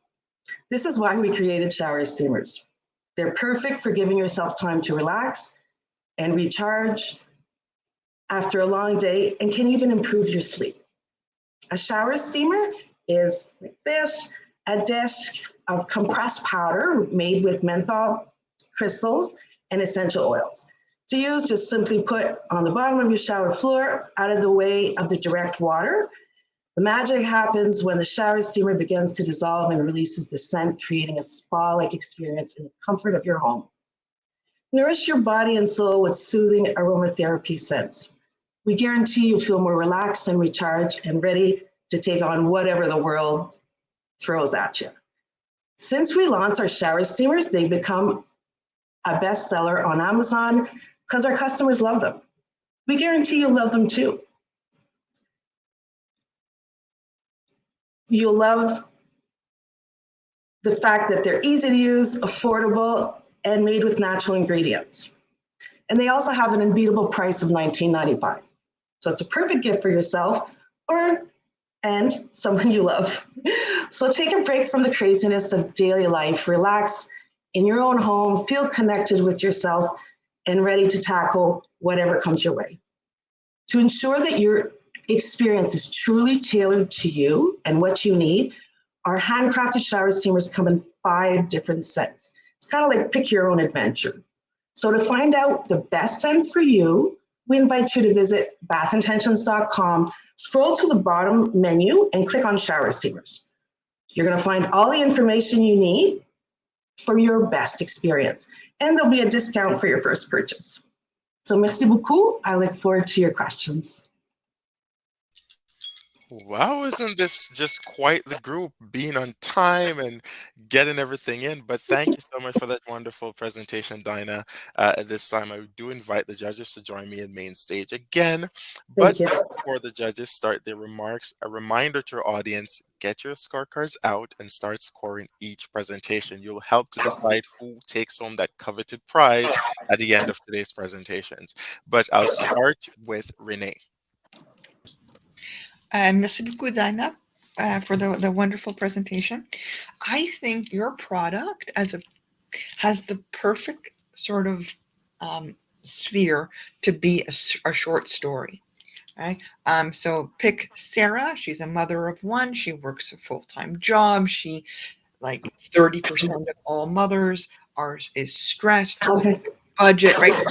This is why we created shower steamers. They're perfect for giving yourself time to relax and recharge after a long day, and can even improve your sleep. A shower steamer is like this, a disc of compressed powder made with menthol crystals, and essential oils. To use, just simply put on the bottom of your shower floor, out of the way of the direct water. The magic happens when the shower steamer begins to dissolve and releases the scent, creating a spa-like experience in the comfort of your home. Nourish your body and soul with soothing aromatherapy scents. We guarantee you'll feel more relaxed and recharged and ready to take on whatever the world throws at you. Since we launched our shower steamers, they've become a bestseller on Amazon because our customers love them. We guarantee you'll love them too. You'll love the fact that they're easy to use, affordable, and made with natural ingredients. And they also have an unbeatable price of $19.95. So it's a perfect gift for yourself and someone you love. So take a break from the craziness of daily life, relax in your own home, feel connected with yourself, and ready to tackle whatever comes your way. To ensure that your experience is truly tailored to you and what you need, our handcrafted shower steamers come in 5 different scents. It's kind of like pick your own adventure. So to find out the best scent for you, we invite you to visit bathintentions.com, scroll to the bottom menu and click on shower steamers. You're going to find all the information you need for your best experience. And there'll be a discount for your first purchase. So merci beaucoup. I look forward to your questions. Wow, isn't this just quite the group being on time and getting everything in? But thank you so much for that wonderful presentation, Dinah. At this time, I do invite the judges to join me in main stage again. But Thank you. just before the judges start their remarks, a reminder to our audience, get your scorecards out and start scoring each presentation. You'll help to decide who takes home that coveted prize at the end of today's presentations. But I'll start with Renee. Merci beaucoup, Dinah, for the wonderful presentation. I think your product has the perfect sort of sphere to be a short story. Right? So pick Sarah. She's a mother of 1. She works a full-time job. She, like 30% of all mothers, is stressed. Okay. Budget, right?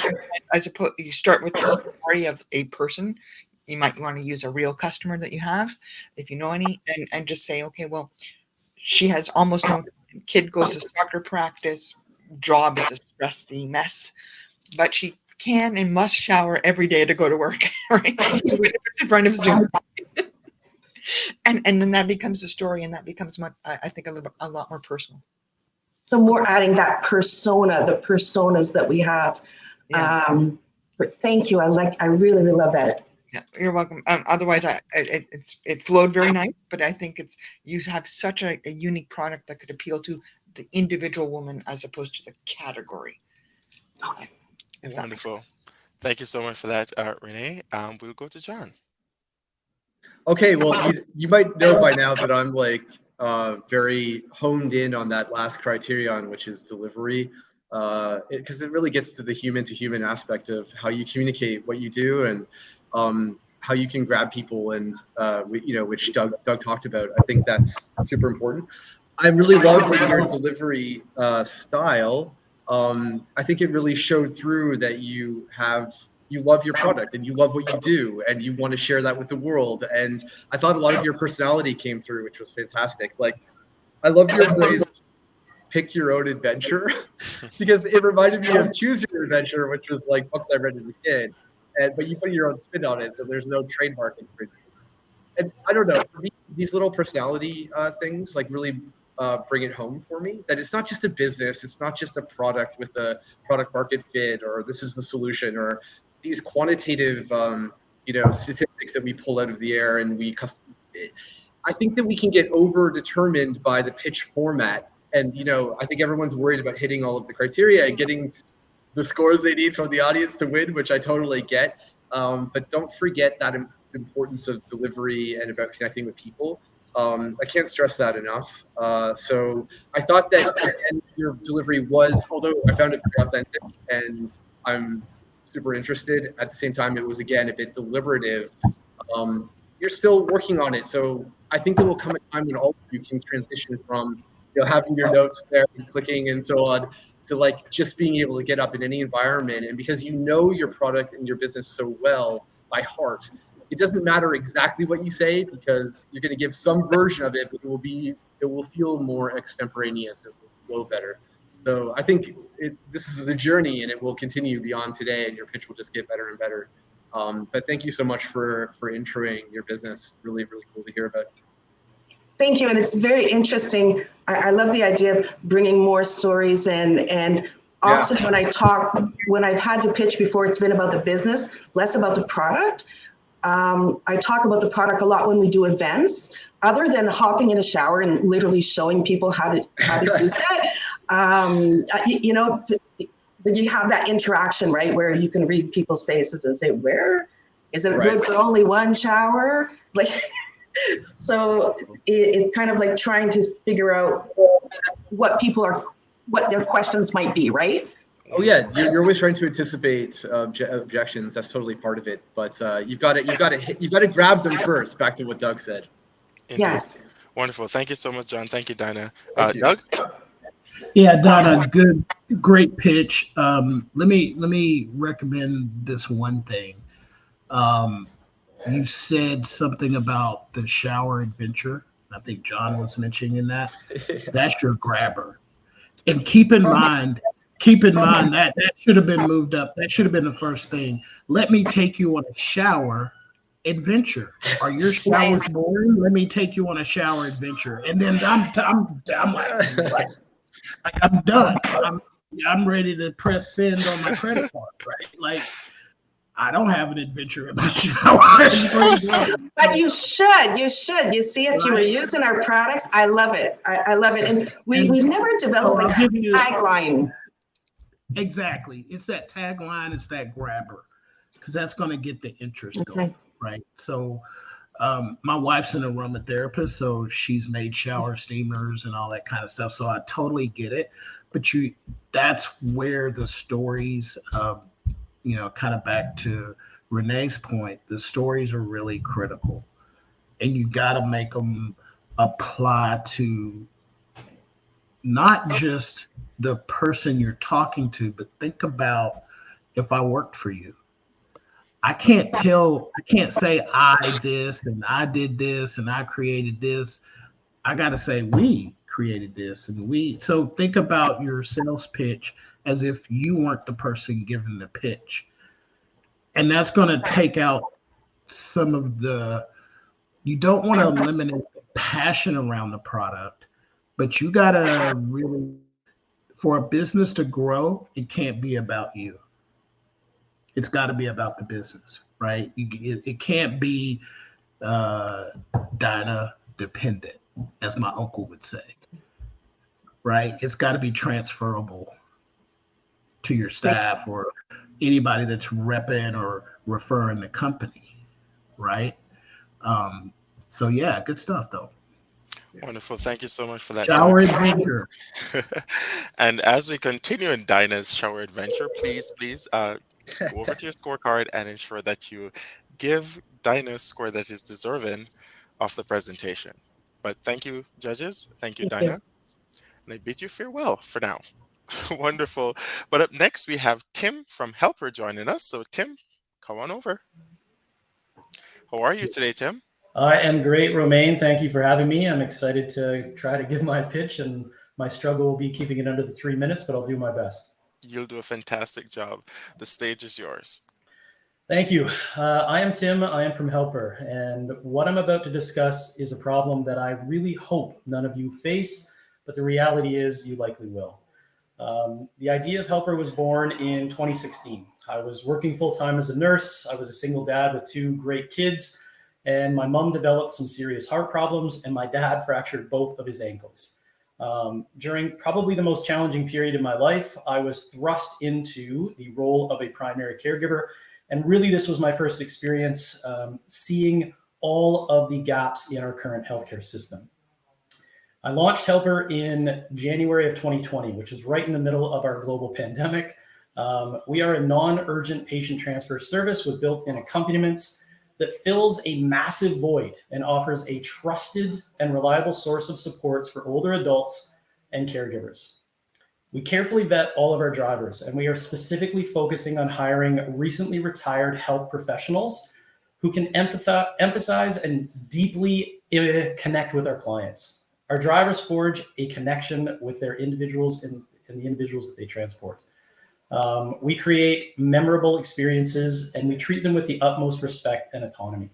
As opposed, you start with the story of a person. You might want to use a real customer that you have, if you know any, and just say, okay, well, she has almost no time. Kid goes to soccer practice, job is a stressy mess, but she can and must shower every day to go to work, right? Even if it's in front of Zoom. and then that becomes the story, and that becomes I think a lot more personal. So more adding that persona, the personas that we have. Yeah. Thank you. I really love that. Yeah, you're welcome. Otherwise, it flowed very nice, but I think you have such a unique product that could appeal to the individual woman as opposed to the category. Okay. Wonderful. Thank you so much for that, Renee. We'll go to John. Okay, well, you might know by now that I'm like very honed in on that last criterion, which is delivery, because it really gets to the human-to-human aspect of how you communicate what you do and how you can grab people, and which Doug talked about. I think that's super important. I really love your delivery style. I think it really showed through that you love your product and you love what you do and you want to share that with the world. And I thought a lot of your personality came through, which was fantastic. Like, I loved your phrase, pick your own adventure, because it reminded me of Choose Your Adventure, which was like books I read as a kid. But you put your own spin on it, so there's no trademark infringement. And I don't know, for me, these little personality things like really bring it home for me, that it's not just a business, it's not just a product with a product market fit, or this is the solution, or these quantitative statistics that we pull out of the air and I think that we can get over determined by the pitch format. And I think everyone's worried about hitting all of the criteria and getting the scores they need from the audience to win, which I totally get. But don't forget that importance of delivery and about connecting with people. I can't stress that enough. So I thought that your delivery was, although I found it very authentic and I'm super interested, at the same time it was, again, a bit deliberative. You're still working on it. So I think there will come a time when all of you can transition from having your notes there and clicking and so on, to like just being able to get up in any environment. And because you know your product and your business so well by heart, it doesn't matter exactly what you say, because you're going to give some version of it, but it will feel more extemporaneous. It will flow better. So I think this is the journey, and it will continue beyond today, and your pitch will just get better and better. But thank you so much for introing your business. Really, really cool to hear about. Thank you. And it's very interesting. I love the idea of bringing more stories in. And often when I've had to pitch before, it's been about the business, less about the product. I talk about the product a lot when we do events, other than hopping in a shower and literally showing people how to use it. You know, you have that interaction, right, where you can read people's faces and say, where is it good for only one shower? Like, so it's kind of like trying to figure out what their questions might be, right? Oh yeah, you're always trying to anticipate objections. That's totally part of it. But you've got to grab them first. Back to what Doug said. Indeed. Yes. Wonderful. Thank you so much, John. Thank you, Dinah. Thank you. Doug? Yeah, Donna, great pitch. Let me recommend this one thing. You said something about the shower adventure. I think John was mentioning that. That's your grabber. And keep in mind that should have been moved up. That should have been the first thing. Let me take you on a shower adventure. Are your showers boring? Let me take you on a shower adventure. And then I'm like I'm done. I'm ready to press send on my credit card, right? Like, I don't have an adventure in my shower. But you should. You see, if you were using our products, I love it. I love it. And we've never developed a tagline. Exactly. It's that tagline, it's that grabber, because that's going to get the interest going, right? So my wife's an aromatherapist, so she's made shower steamers and all that kind of stuff. So I totally get it. But that's where the stories, kind of back to Renee's point, the stories are really critical. And you got to make them apply to not just the person you're talking to, but think about, if I worked for you, I can't say I this and I did this and I created this. I got to say we created this and we. So think about your sales pitch as if you weren't the person giving the pitch. And that's going to take out some of you don't want to eliminate the passion around the product, but you got to really, for a business to grow, it can't be about you. It's got to be about the business, right? It can't be Dinah dependent, as my uncle would say, right? It's got to be transferable to your staff or anybody that's repping or referring the company, right? So yeah, good stuff though. Wonderful. Thank you so much for that. Shower adventure. And as we continue in Dinah's shower adventure, please go over to your scorecard and ensure that you give Dinah a score that is deserving of the presentation. But thank you, judges. Thank you, Dinah. And I bid you farewell for now. Wonderful. But up next, we have Tim from Helper joining us. So Tim, come on over. How are you today, Tim? I am great, Romain. Thank you for having me. I'm excited to try to give my pitch, and my struggle will be keeping it under the 3 minutes, but I'll do my best. You'll do a fantastic job. The stage is yours. Thank you. I am Tim. I am from Helper, and what I'm about to discuss is a problem that I really hope none of you face, but the reality is you likely will. The idea of Helper was born in 2016. I was working full-time as a nurse. I was a single dad with 2 great kids, and my mom developed some serious heart problems, and my dad fractured both of his ankles. During probably the most challenging period in my life, I was thrust into the role of a primary caregiver, and really this was my first experience seeing all of the gaps in our current healthcare system. I launched Helper in January of 2020, which is right in the middle of our global pandemic. We are a non-urgent patient transfer service with built-in accompaniments that fills a massive void and offers a trusted and reliable source of supports for older adults and caregivers. We carefully vet all of our drivers, and we are specifically focusing on hiring recently retired health professionals who can emphasize and deeply connect with our clients. Our drivers forge a connection with their individuals and the individuals that they transport. We create memorable experiences, and we treat them with the utmost respect and autonomy.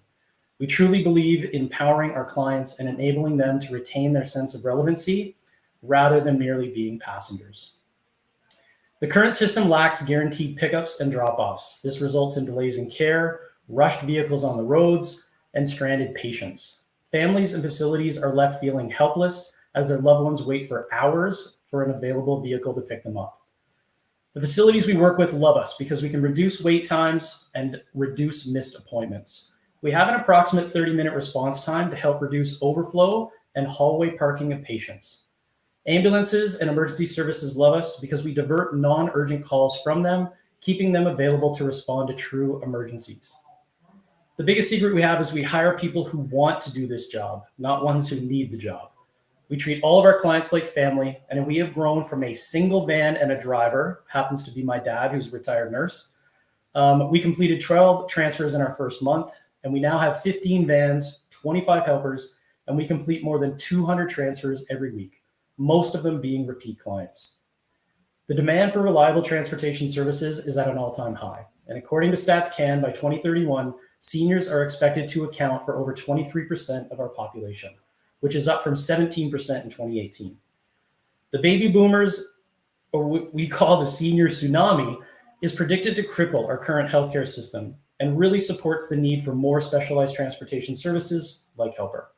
We truly believe in empowering our clients and enabling them to retain their sense of relevancy rather than merely being passengers. The current system lacks guaranteed pickups and drop-offs. This results in delays in care, rushed vehicles on the roads, and stranded patients. Families and facilities are left feeling helpless as their loved ones wait for hours for an available vehicle to pick them up. The facilities we work with love us because we can reduce wait times and reduce missed appointments. We have an approximate 30-minute response time to help reduce overflow and hallway parking of patients. Ambulances and emergency services love us because we divert non-urgent calls from them, keeping them available to respond to true emergencies. The biggest secret we have is we hire people who want to do this job, not ones who need the job. We treat all of our clients like family, and we have grown from a single van and a driver, happens to be my dad, who's a retired nurse. We completed 12 transfers in our first month, and we now have 15 vans, 25 helpers, and we complete more than 200 transfers every week, most of them being repeat clients. The demand for reliable transportation services is at an all-time high, and according to StatsCan, by 2031, seniors are expected to account for over 23% of our population, which is up from 17% in 2018. The baby boomers, or what we call the senior tsunami, is predicted to cripple our current healthcare system and really supports the need for more specialized transportation services like Helper.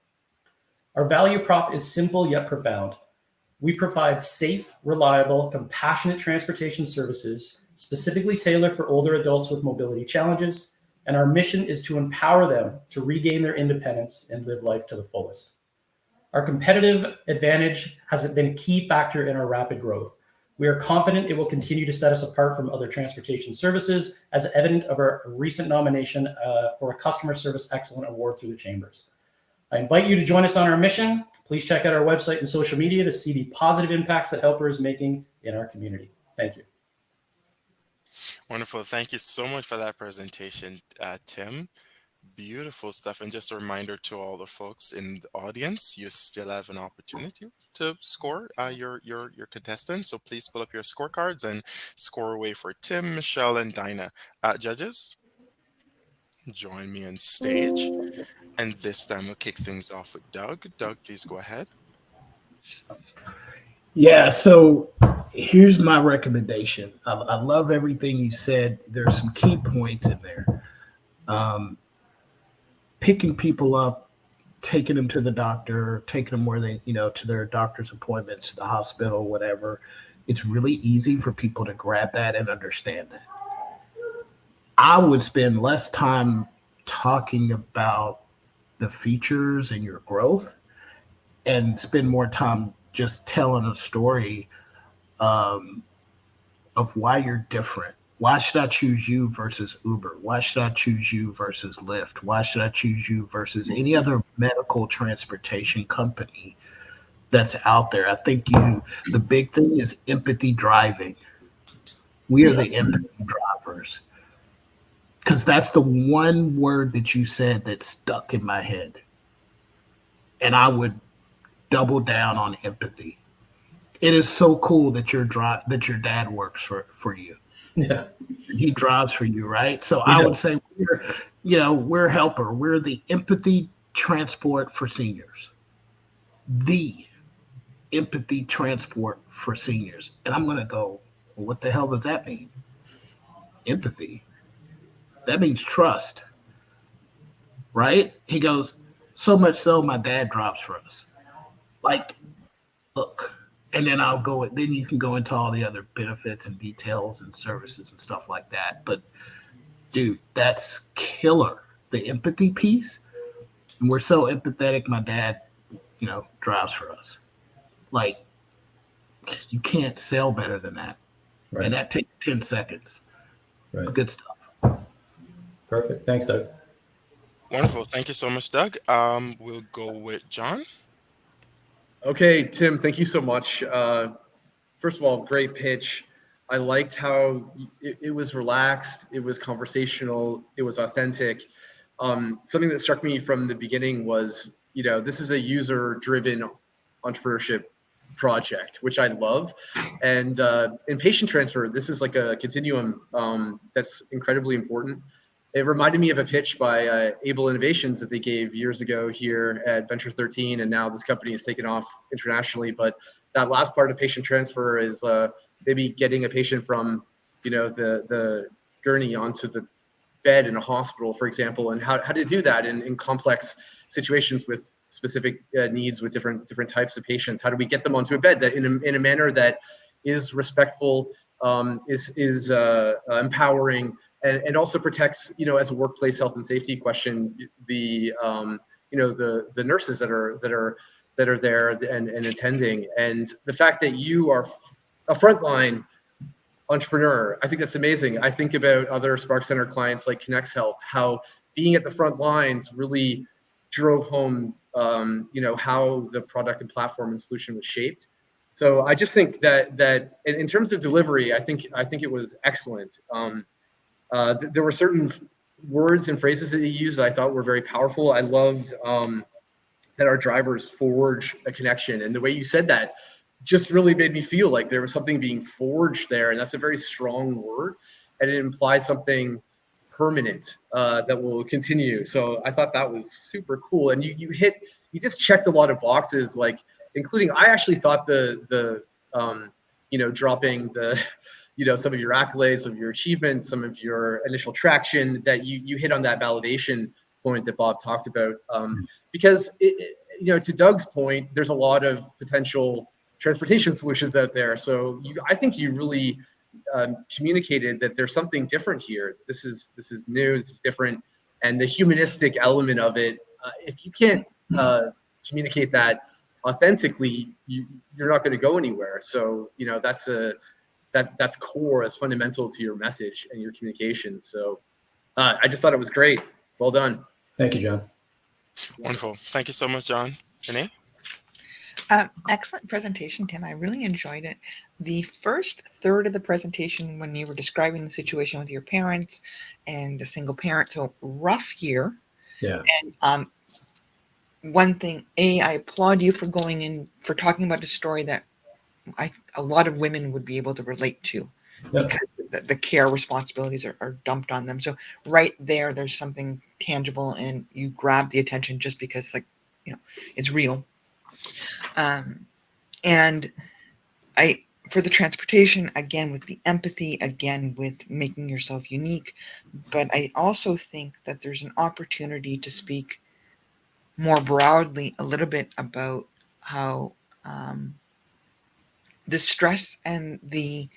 Our value prop is simple yet profound. We provide safe, reliable, compassionate transportation services specifically tailored for older adults with mobility challenges, and our mission is to empower them to regain their independence and live life to the fullest. Our competitive advantage has been a key factor in our rapid growth. We are confident it will continue to set us apart from other transportation services, as evident of our recent nomination for a Customer Service Excellence Award through the Chambers. I invite you to join us on our mission. Please check out our website and social media to see the positive impacts that Helper is making in our community. Thank you. Wonderful. Thank you so much for that presentation, Tim. Beautiful stuff. And just a reminder to all the folks in the audience, you still have an opportunity to score your contestants. So please pull up your scorecards and score away for Tim, Michelle, and Dinah. Judges, join me on stage. And this time we'll kick things off with Doug. Doug, please go ahead. Yeah, so here's my recommendation. I love everything you said. There's some key points in there. Picking people up, taking them to the doctor, taking them where they, to their doctor's appointments, to the hospital, whatever. It's really easy for people to grab that and understand that. I would spend less time talking about the features and your growth and spend more time just telling a story of why you're different. Why should I choose you versus Uber? Why should I choose you versus Lyft? Why should I choose you versus any other medical transportation company that's out there? I think the big thing is empathy driving. We are the empathy drivers. Because that's the one word that you said that stuck in my head. And I would double down on empathy. It is so cool that your dad works for you. Yeah. He drives for you, right? So I would say we're Helper. We're the empathy transport for seniors. The empathy transport for seniors. And I'm going to go, well, what the hell does that mean? Empathy. That means trust, right? He goes, so much so my dad drops for us. Like, look, and then then you can go into all the other benefits and details and services and stuff like that. But dude, that's killer. The empathy piece. And we're so empathetic. My dad, drives for us. Like, you can't sell better than that. Right. And that takes 10 seconds. Right. Good stuff. Perfect. Thanks, Doug. Wonderful. Thank you so much, Doug. We'll go with John. Okay, Tim, thank you so much. first of all, great pitch. I liked how it was relaxed, it was conversational, it was authentic. Something that struck me from the beginning was, this is a user-driven entrepreneurship project, which I love. And in patient transfer, this is like a continuum that's incredibly important. It reminded me of a pitch by Able Innovations that they gave years ago here at Venture 13, and now this company has taken off internationally. But that last part of patient transfer is maybe getting a patient from, the gurney onto the bed in a hospital, for example, and how to do that in complex situations with specific needs with different types of patients. How do we get them onto a bed that in a manner that is respectful, is empowering, and also protects, as a workplace health and safety question, the the nurses that are there and attending, and the fact that you are a frontline entrepreneur. I think that's amazing. I think about other Spark Center clients like Connects Health, how being at the front lines really drove home, how the product and platform and solution was shaped. So I just think that in terms of delivery, I think it was excellent. There were certain words and phrases that he used that I thought were very powerful. I loved that our drivers forge a connection, and the way you said that just really made me feel like there was something being forged there, and that's a very strong word, and it implies something permanent that will continue. So I thought that was super cool, and you just checked a lot of boxes, like including, I actually thought the dropping the some of your accolades, some of your achievements, some of your initial traction, that you hit on that validation point that Bob talked about, because to Doug's point, there's a lot of potential transportation solutions out there. So I think you really communicated that there's something different here. This is new, this is different, and the humanistic element of it. If you can't communicate that authentically, you're not going to go anywhere. So that's core, as fundamental to your message and your communication. So I just thought it was great. Well done. Thank you, John. Wonderful. Thank you so much, John. Renee? Excellent presentation, Tim. I really enjoyed it. The first third of the presentation, when you were describing the situation with your parents and a single parent, so rough year. Yeah. And one thing, I applaud you for for talking about a story that a lot of women would be able to relate to, because the care responsibilities are dumped on them. So right there's something tangible, and you grab the attention just because, it's real. And for the transportation, again, with the empathy, again, with making yourself unique. But I also think that there's an opportunity to speak more broadly a little bit about how the stress and the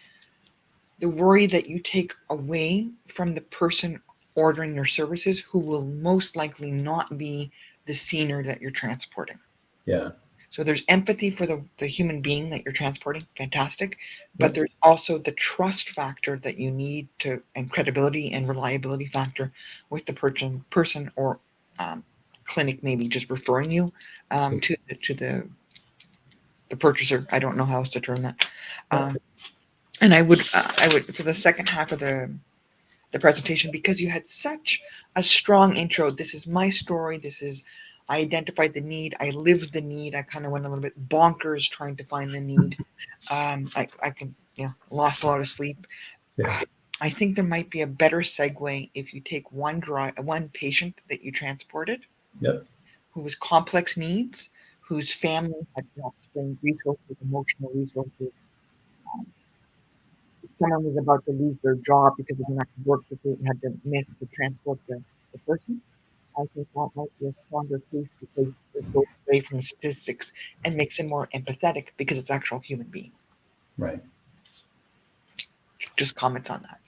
worry that you take away from the person ordering your services, who will most likely not be the senior that you're transporting. Yeah. So there's empathy for the human being that you're transporting, fantastic. But there's also the trust factor that you need and credibility and reliability factor with the person or clinic, maybe just referring you to the purchaser. I don't know how else to term that. And I would for the second half of the presentation, because you had such a strong intro. This is my story. I identified the need. I lived the need. I kind of went a little bit bonkers trying to find the need. Lost a lot of sleep. Yeah. I think there might be a better segue if you take one patient that you transported, who was complex needs, whose family had strained resources, emotional resources. Someone was about to lose their job because they didn't have to work, so they had to miss to transport the person. I think that might be a stronger case, because it goes away from the statistics and makes it more empathetic, because it's actual human being. Right. Just comments on that.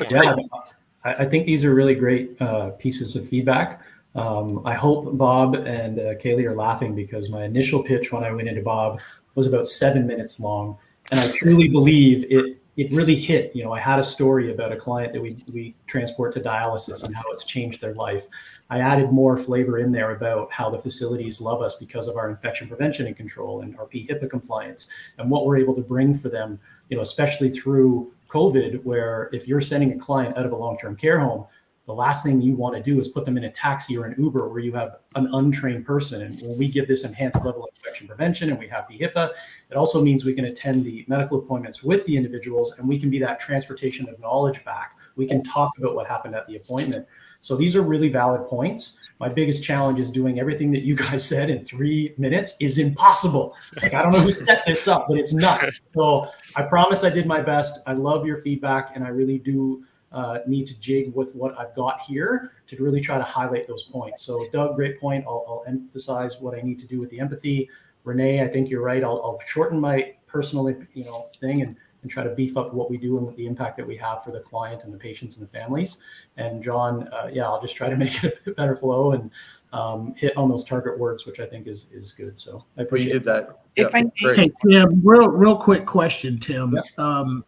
Yeah, I think these are really great pieces of feedback. I hope Bob and Kaylee are laughing, because my initial pitch when I went into Bob was about 7 minutes long. And I truly believe it really hit. I had a story about a client that we transport to dialysis and how it's changed their life. I added more flavor in there about how the facilities love us because of our infection prevention and control and our HIPAA compliance and what we're able to bring for them, especially through COVID, where if you're sending a client out of a long-term care home, the last thing you want to do is put them in a taxi or an Uber where you have an untrained person. And when we give this enhanced level of infection prevention and we have the HIPAA, it also means we can attend the medical appointments with the individuals and we can be that transportation of knowledge back. We can talk about what happened at the appointment. So these are really valid points. My biggest challenge is doing everything that you guys said in 3 minutes is impossible. I don't know who set this up, but it's nuts. So I promise I did my best. I love your feedback and I really do need to jig with what I've got here to really try to highlight those points. So Doug, great point. I'll emphasize what I need to do with the empathy. Renee, I think you're right. I'll shorten my personal, thing and try to beef up what we do and the impact that we have for the client and the patients and the families. And John, I'll just try to make it a better flow and hit on those target words, which I think is good. So I appreciate you did that. If I may- great. Hey, Tim, real quick question, Tim. Yeah.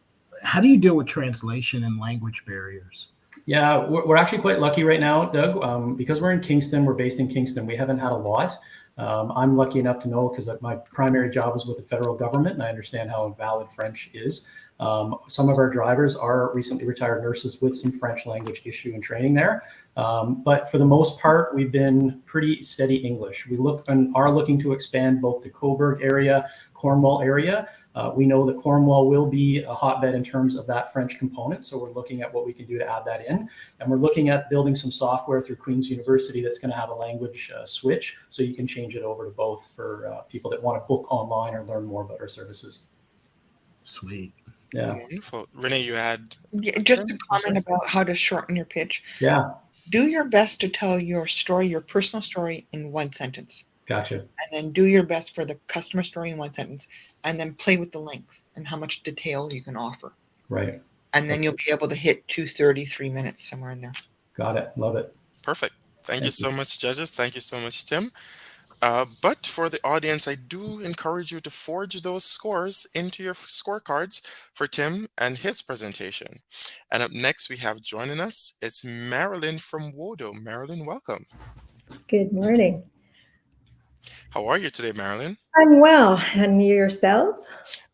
How do you deal with translation and language barriers? Yeah, we're actually quite lucky right now, Doug, because we're in Kingston. We're based in Kingston. We haven't had a lot. I'm lucky enough to know because my primary job is with the federal government, and I understand how invalid French is. Some of our drivers are recently retired nurses with some French language issue and training there. But for the most part, we've been pretty steady English. We are looking to expand both the Cobourg area, Cornwall area. We know that Cornwall will be a hotbed in terms of that French component. So we're looking at what we can do to add that in. And we're looking at building some software through Queen's University that's going to have a language switch. So you can change it over to both for people that want to book online or learn more about our services. Sweet. Yeah. Wonderful. Renee, you had... Yeah, just a comment about how to shorten your pitch. Yeah. Do your best to tell your story, your personal story, in one sentence. Gotcha. And then do your best for the customer story in one sentence, and then play with the length and how much detail you can offer. Right. And then you'll be able to hit 2:30, 3 minutes, somewhere in there. Got it. Love it. Perfect. Thank you so much, judges. Thank you so much, Tim. But for the audience, I do encourage you to forge those scores into your scorecards for Tim and his presentation. And up next, we have joining us, it's Marilyn from WODO. Marilyn, welcome. Good morning. How are you today, Marilyn? I'm well. And yourself?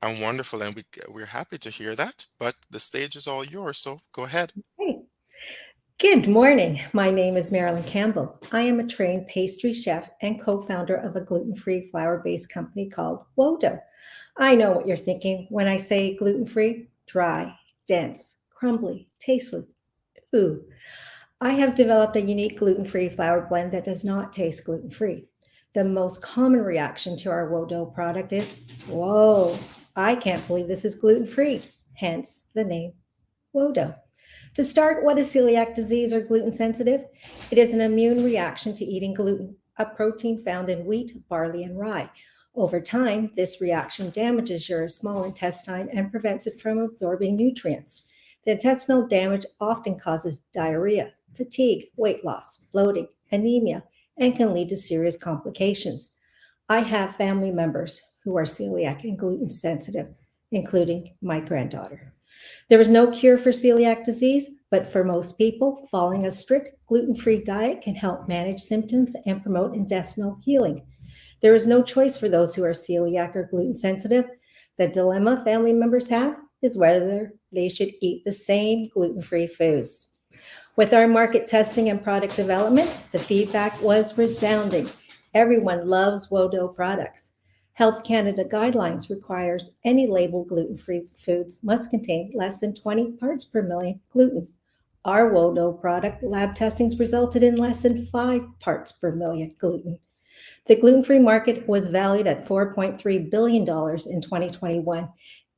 I'm wonderful, and we're happy to hear that. But the stage is all yours, so go ahead. Hey. Good morning. My name is Marilyn Campbell. I am a trained pastry chef and co-founder of a gluten-free flour-based company called WODO. I know what you're thinking when I say gluten-free: dry, dense, crumbly, tasteless. Ooh. I have developed a unique gluten-free flour blend that does not taste gluten-free. The most common reaction to our WODO product is, whoa, I can't believe this is gluten-free, hence the name WODO. To start, what is celiac disease or gluten sensitive? It is an immune reaction to eating gluten, a protein found in wheat, barley, and rye. Over time, this reaction damages your small intestine and prevents it from absorbing nutrients. The intestinal damage often causes diarrhea, fatigue, weight loss, bloating, anemia, and can lead to serious complications. I have family members who are celiac and gluten sensitive, including my granddaughter. There is no cure for celiac disease, but for most people, following a strict gluten-free diet can help manage symptoms and promote intestinal healing. There is no choice for those who are celiac or gluten sensitive. The dilemma family members have is whether they should eat the same gluten-free foods. With our market testing and product development, the feedback was resounding. Everyone loves WODO products. Health Canada guidelines requires any labeled gluten-free foods must contain less than 20 parts per million gluten. Our WODO product lab testings resulted in less than 5 parts per million gluten. The gluten-free market was valued at $4.3 billion in 2021,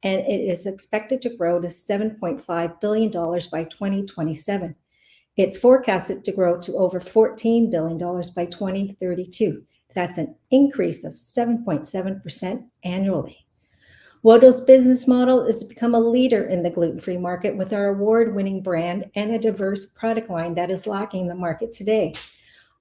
and it is expected to grow to $7.5 billion by 2027. It's forecasted to grow to over $14 billion by 2032. That's an increase of 7.7% annually. WODO's business model is to become a leader in the gluten-free market with our award-winning brand and a diverse product line that is lacking in the market today.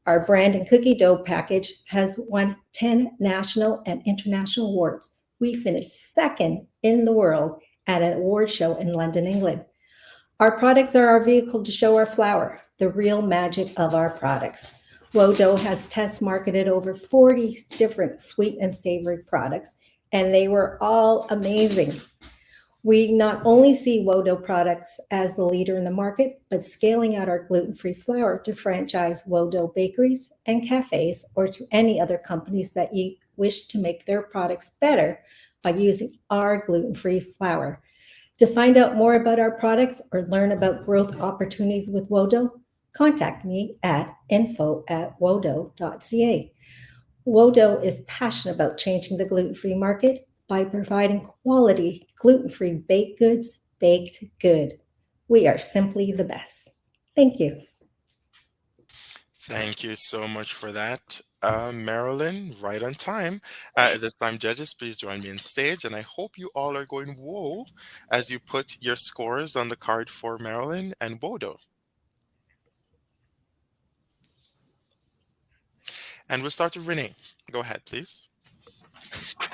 Our brand and cookie dough package has won 10 national and international awards. We finished second in the world at an award show in London, England. Our products are our vehicle to show our flour, the real magic of our products. Wodo has test marketed over 40 different sweet and savory products, and they were all amazing. We not only see Wodo products as the leader in the market, but scaling out our gluten-free flour to franchise Wodo bakeries and cafes, or to any other companies that you wish to make their products better by using our gluten-free flour. To find out more about our products or learn about growth opportunities with Wodo, contact me at info@wodo.ca. Wodo is passionate about changing the gluten-free market by providing quality gluten-free baked goods baked good. We are simply the best. Thank you. Thank you so much for that, Marilyn. Right on time. At this time, judges, please join me on stage, and I hope you all are going whoa as you put your scores on the card for Marilyn and Bodo. And we'll start with Renee. Go ahead, please.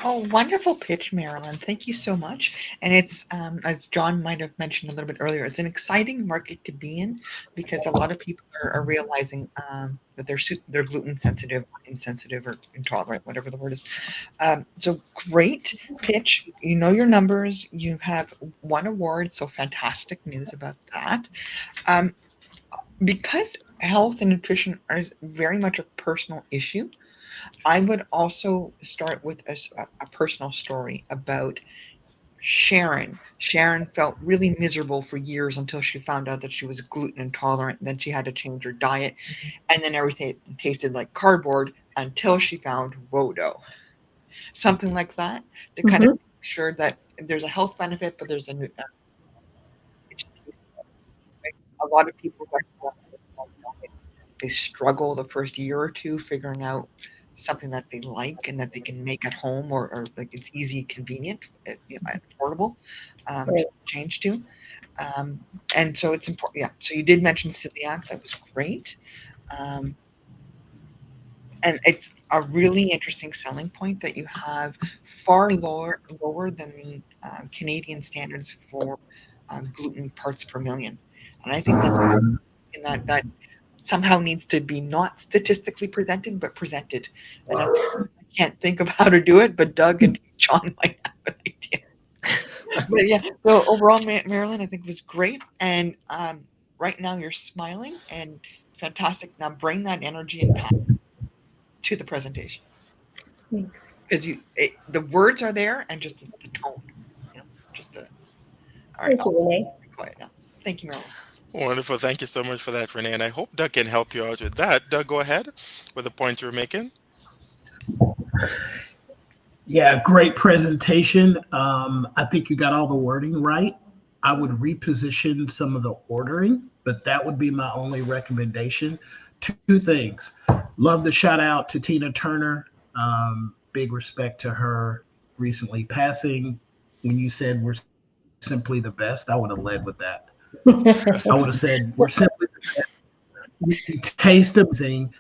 Oh, wonderful pitch, Marilyn. Thank you so much. And it's, as John might have mentioned a little bit earlier, it's an exciting market to be in because a lot of people are realizing that they're gluten sensitive, insensitive, or intolerant, whatever the word is. So great pitch. You know your numbers. You have won awards, so fantastic news about that. Because health and nutrition are very much a personal issue, I would also start with a personal story about Sharon. Sharon felt really miserable for years until she found out that she was gluten intolerant. Then she had to change her diet, and then everything tasted like cardboard until she found Wodo. Something like that to kind of make sure that there's a health benefit, but there's it just tastes good, right? A lot of people they struggle the first year or two figuring out something that they like and that they can make at home, or like it's easy, convenient, and affordable to change to. And so it's important. Yeah. So you did mention celiac. That was great. And it's a really interesting selling point that you have far lower than the Canadian standards for gluten parts per million. And I think that's in that somehow needs to be not statistically presented, but presented. And I can't think of how to do it, but Doug and John might have an idea. But yeah, so overall, Marilyn, I think was great. And right now you're smiling and fantastic. Now bring that energy and passion to the presentation. Thanks. Because the words are there and just the tone, just the. All right, Thank you, Renee. I'll be quiet now. Thank you, Marilyn. Wonderful. Thank you so much for that, Renee. And I hope Doug can help you out with that. Doug, go ahead with the point you're making. Yeah, great presentation. I think you got all the wording right. I would reposition some of the ordering, but that would be my only recommendation. Two things. Love the shout out to Tina Turner. Big respect to her recently passing. When you said we're simply the best, I would have led with that. I would have said we're simply the best. We taste amazing.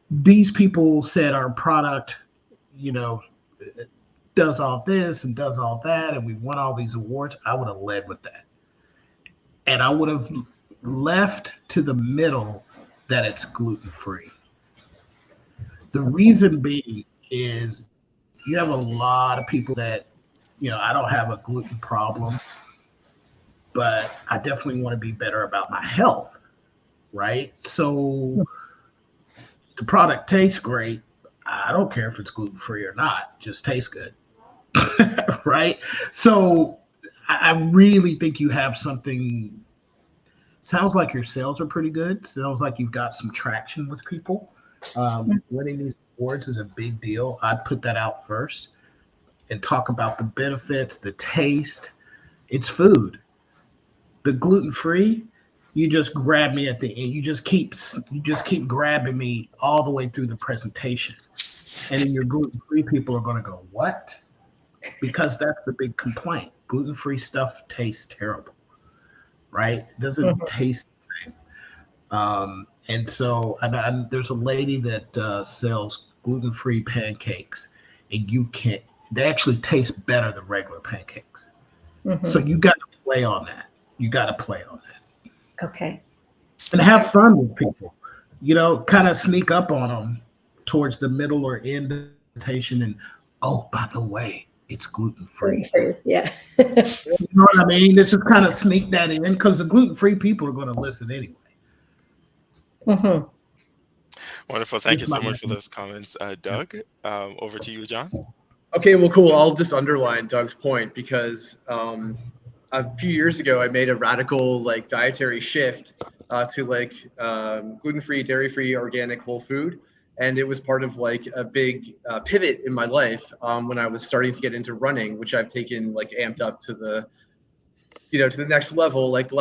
These people said our product, does all this and does all that, and we won all these awards. I would have led with that. And I would have left to the middle that it's gluten-free. The reason being is you have a lot of people that, I don't have a gluten problem, but I definitely want to be better about my health, right? So the product tastes great. I don't care if it's gluten-free or not, just tastes good, right? So I really think you have something. Sounds like your sales are pretty good. Sounds like you've got some traction with people. Winning these awards is a big deal. I'd put that out first and talk about the benefits, the taste. It's food. The gluten-free, you just grab me at the end. You just keep grabbing me all the way through the presentation. And then your gluten-free people are going to go, what? Because that's the big complaint. Gluten-free stuff tastes terrible, right? It doesn't taste the same. And so there's a lady that sells gluten-free pancakes, and they actually taste better than regular pancakes. So you got to play on that. You got to play on that. Okay. And have fun with people. Kind of sneak up on them towards the middle or end of the presentation. And, oh, by the way, it's gluten-free. Yeah. You know what I mean? This is kind of sneak that in because the gluten-free people are going to listen anyway. Mm-hmm. Wonderful. Thank you so much for those comments, Doug. Over to you, John. Okay, well, cool. I'll just underline Doug's point because a few years ago I made a radical dietary shift to gluten-free, dairy-free, organic, whole food, and it was part of a big pivot in my life when I was starting to get into running, which I've taken amped up to the to the next level. This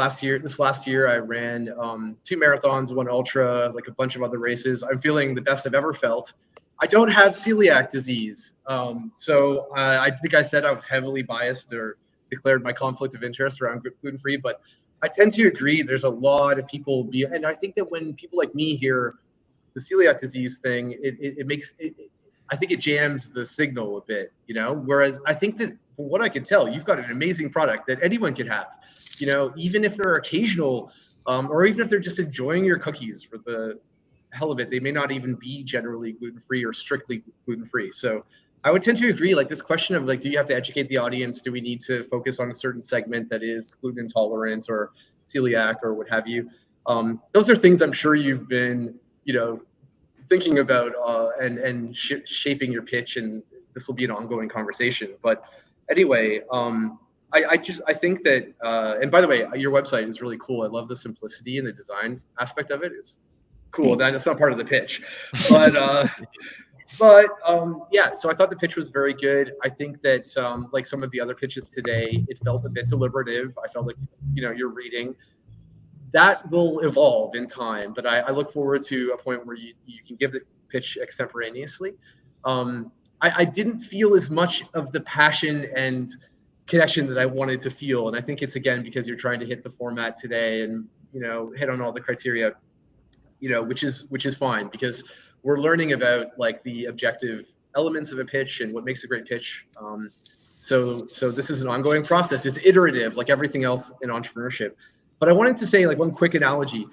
last year I ran 2 marathons, 1 ultra, a bunch of other races. I'm feeling the best I've ever felt. I don't have celiac disease. So I think I said I was heavily biased or declared my conflict of interest around gluten-free, but I tend to agree there's a lot of people and I think that when people like me hear the celiac disease thing, it makes it, I think it jams the signal a bit, whereas I think that from what I can tell, you've got an amazing product that anyone could have, even if they're occasional, or even if they're just enjoying your cookies for the hell of it, they may not even be generally gluten-free or strictly gluten-free. So I would tend to agree, this question of do you have to educate the audience? Do we need to focus on a certain segment that is gluten intolerant or celiac or what have you? Those are things I'm sure you've been, thinking about and shaping your pitch, and this will be an ongoing conversation. But anyway, I think that, and by the way, your website is really cool. I love the simplicity and the design aspect of it. It's cool. That's not part of the pitch, but yeah. So I thought the pitch was very good. I think that like some of the other pitches today, it felt a bit deliberative. I felt like you're reading. That will evolve in time, but I look forward to a point where you can give the pitch extemporaneously. I didn't feel as much of the passion and connection that I wanted to feel, and I think it's again because you're trying to hit the format today and hit on all the criteria, which is fine because we're learning about the objective elements of a pitch and what makes a great pitch. So this is an ongoing process. It's iterative, like everything else in entrepreneurship. But I wanted to say one quick analogy.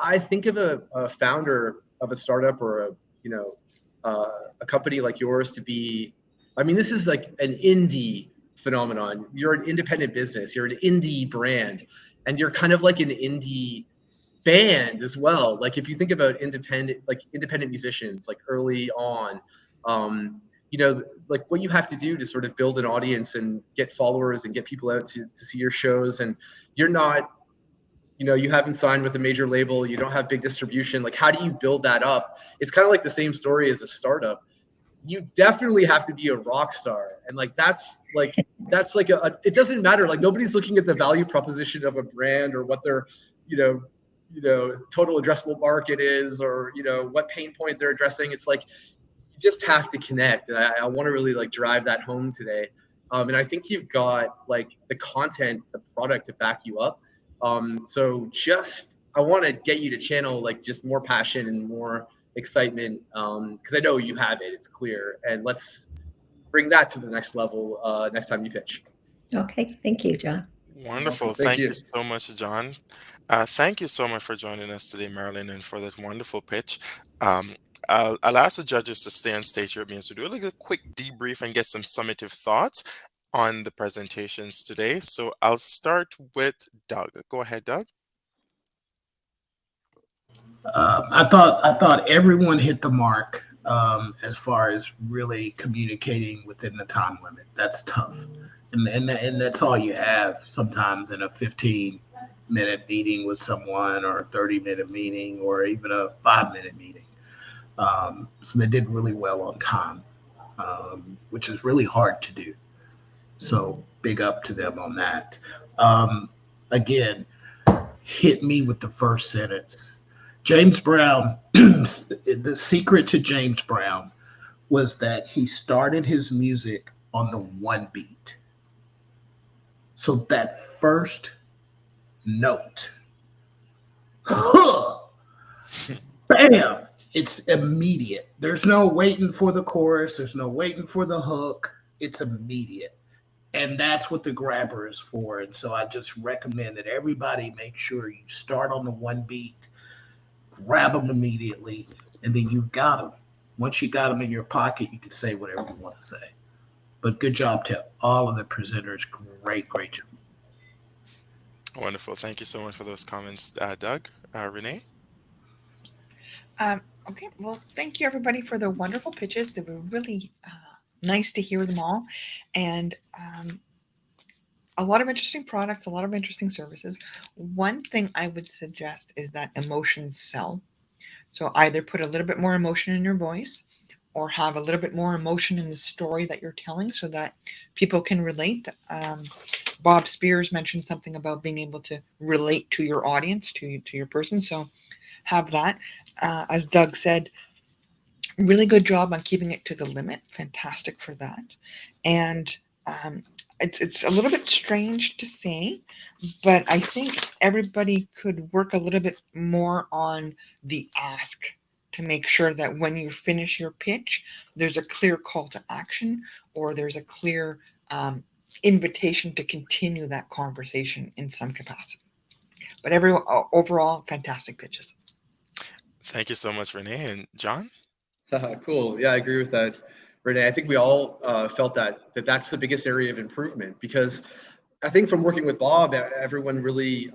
I think of a founder of a startup or a company like yours to be, this is an indie phenomenon. You're an independent business. You're an indie brand, and you're kind of like an indie band as well. If you think about independent musicians, early on, what you have to do to sort of build an audience and get followers and get people out to see your shows, and you're not, you haven't signed with a major label, you don't have big distribution. How do you build that up? It's kind of like the same story as a startup. You definitely have to be a rock star. And that's it doesn't matter. Nobody's looking at the value proposition of a brand or what their, total addressable market is, or, what pain point they're addressing. It's you just have to connect. And I want to really drive that home today. And I think you've got the content, the product to back you up. So I want to get you to channel just more passion and more excitement, because I know you have it. It's clear, and let's bring that to the next level next time you pitch. Okay, thank you, John. Wonderful. Thank you so much, John. Thank you so much for joining us today, Marilyn, and for that wonderful pitch. I'll ask the judges to stay on stage here with me as we do a quick debrief and get some summative thoughts on the presentations today. So I'll start with Doug. Go ahead, Doug. I thought everyone hit the mark as far as really communicating within the time limit. That's tough, and that's all you have sometimes in a 15-minute meeting with someone, or a 30-minute meeting, or even a 5-minute meeting. So they did really well on time, which is really hard to do. So big up to them on that. Again, hit me with the first sentence. James Brown, the secret to James Brown was that he started his music on the one beat. So that first note, bam, it's immediate. There's no waiting for the chorus. There's no waiting for the hook. It's immediate. And that's what the grabber is for. And so I just recommend that everybody make sure you start on the one beat, grab them immediately, and then you got them. Once you got them in your pocket, you can say whatever you want to say. But good job to all of the presenters. Great job. Wonderful. Thank you so much for those comments, Doug. Renee? Okay, well, thank you everybody for the wonderful pitches. They were really nice to hear them all, and a lot of interesting products, a lot of interesting services. One thing I would suggest is that emotions sell. So either put a little bit more emotion in your voice or have a little bit more emotion in the story that you're telling so that people can relate. Bob Spears mentioned something about being able to relate to your audience, to your person. So have that. As Doug said, really good job on keeping it to the limit. Fantastic for that. And it's a little bit strange to say, but I think everybody could work a little bit more on the ask to make sure that when you finish your pitch, there's a clear call to action or there's a clear invitation to continue that conversation in some capacity. But overall, fantastic pitches. Thank you so much, Renee. And John? Cool. Yeah, I agree with that, Renee. I think we all felt that's the biggest area of improvement because I think from working with Bob, everyone really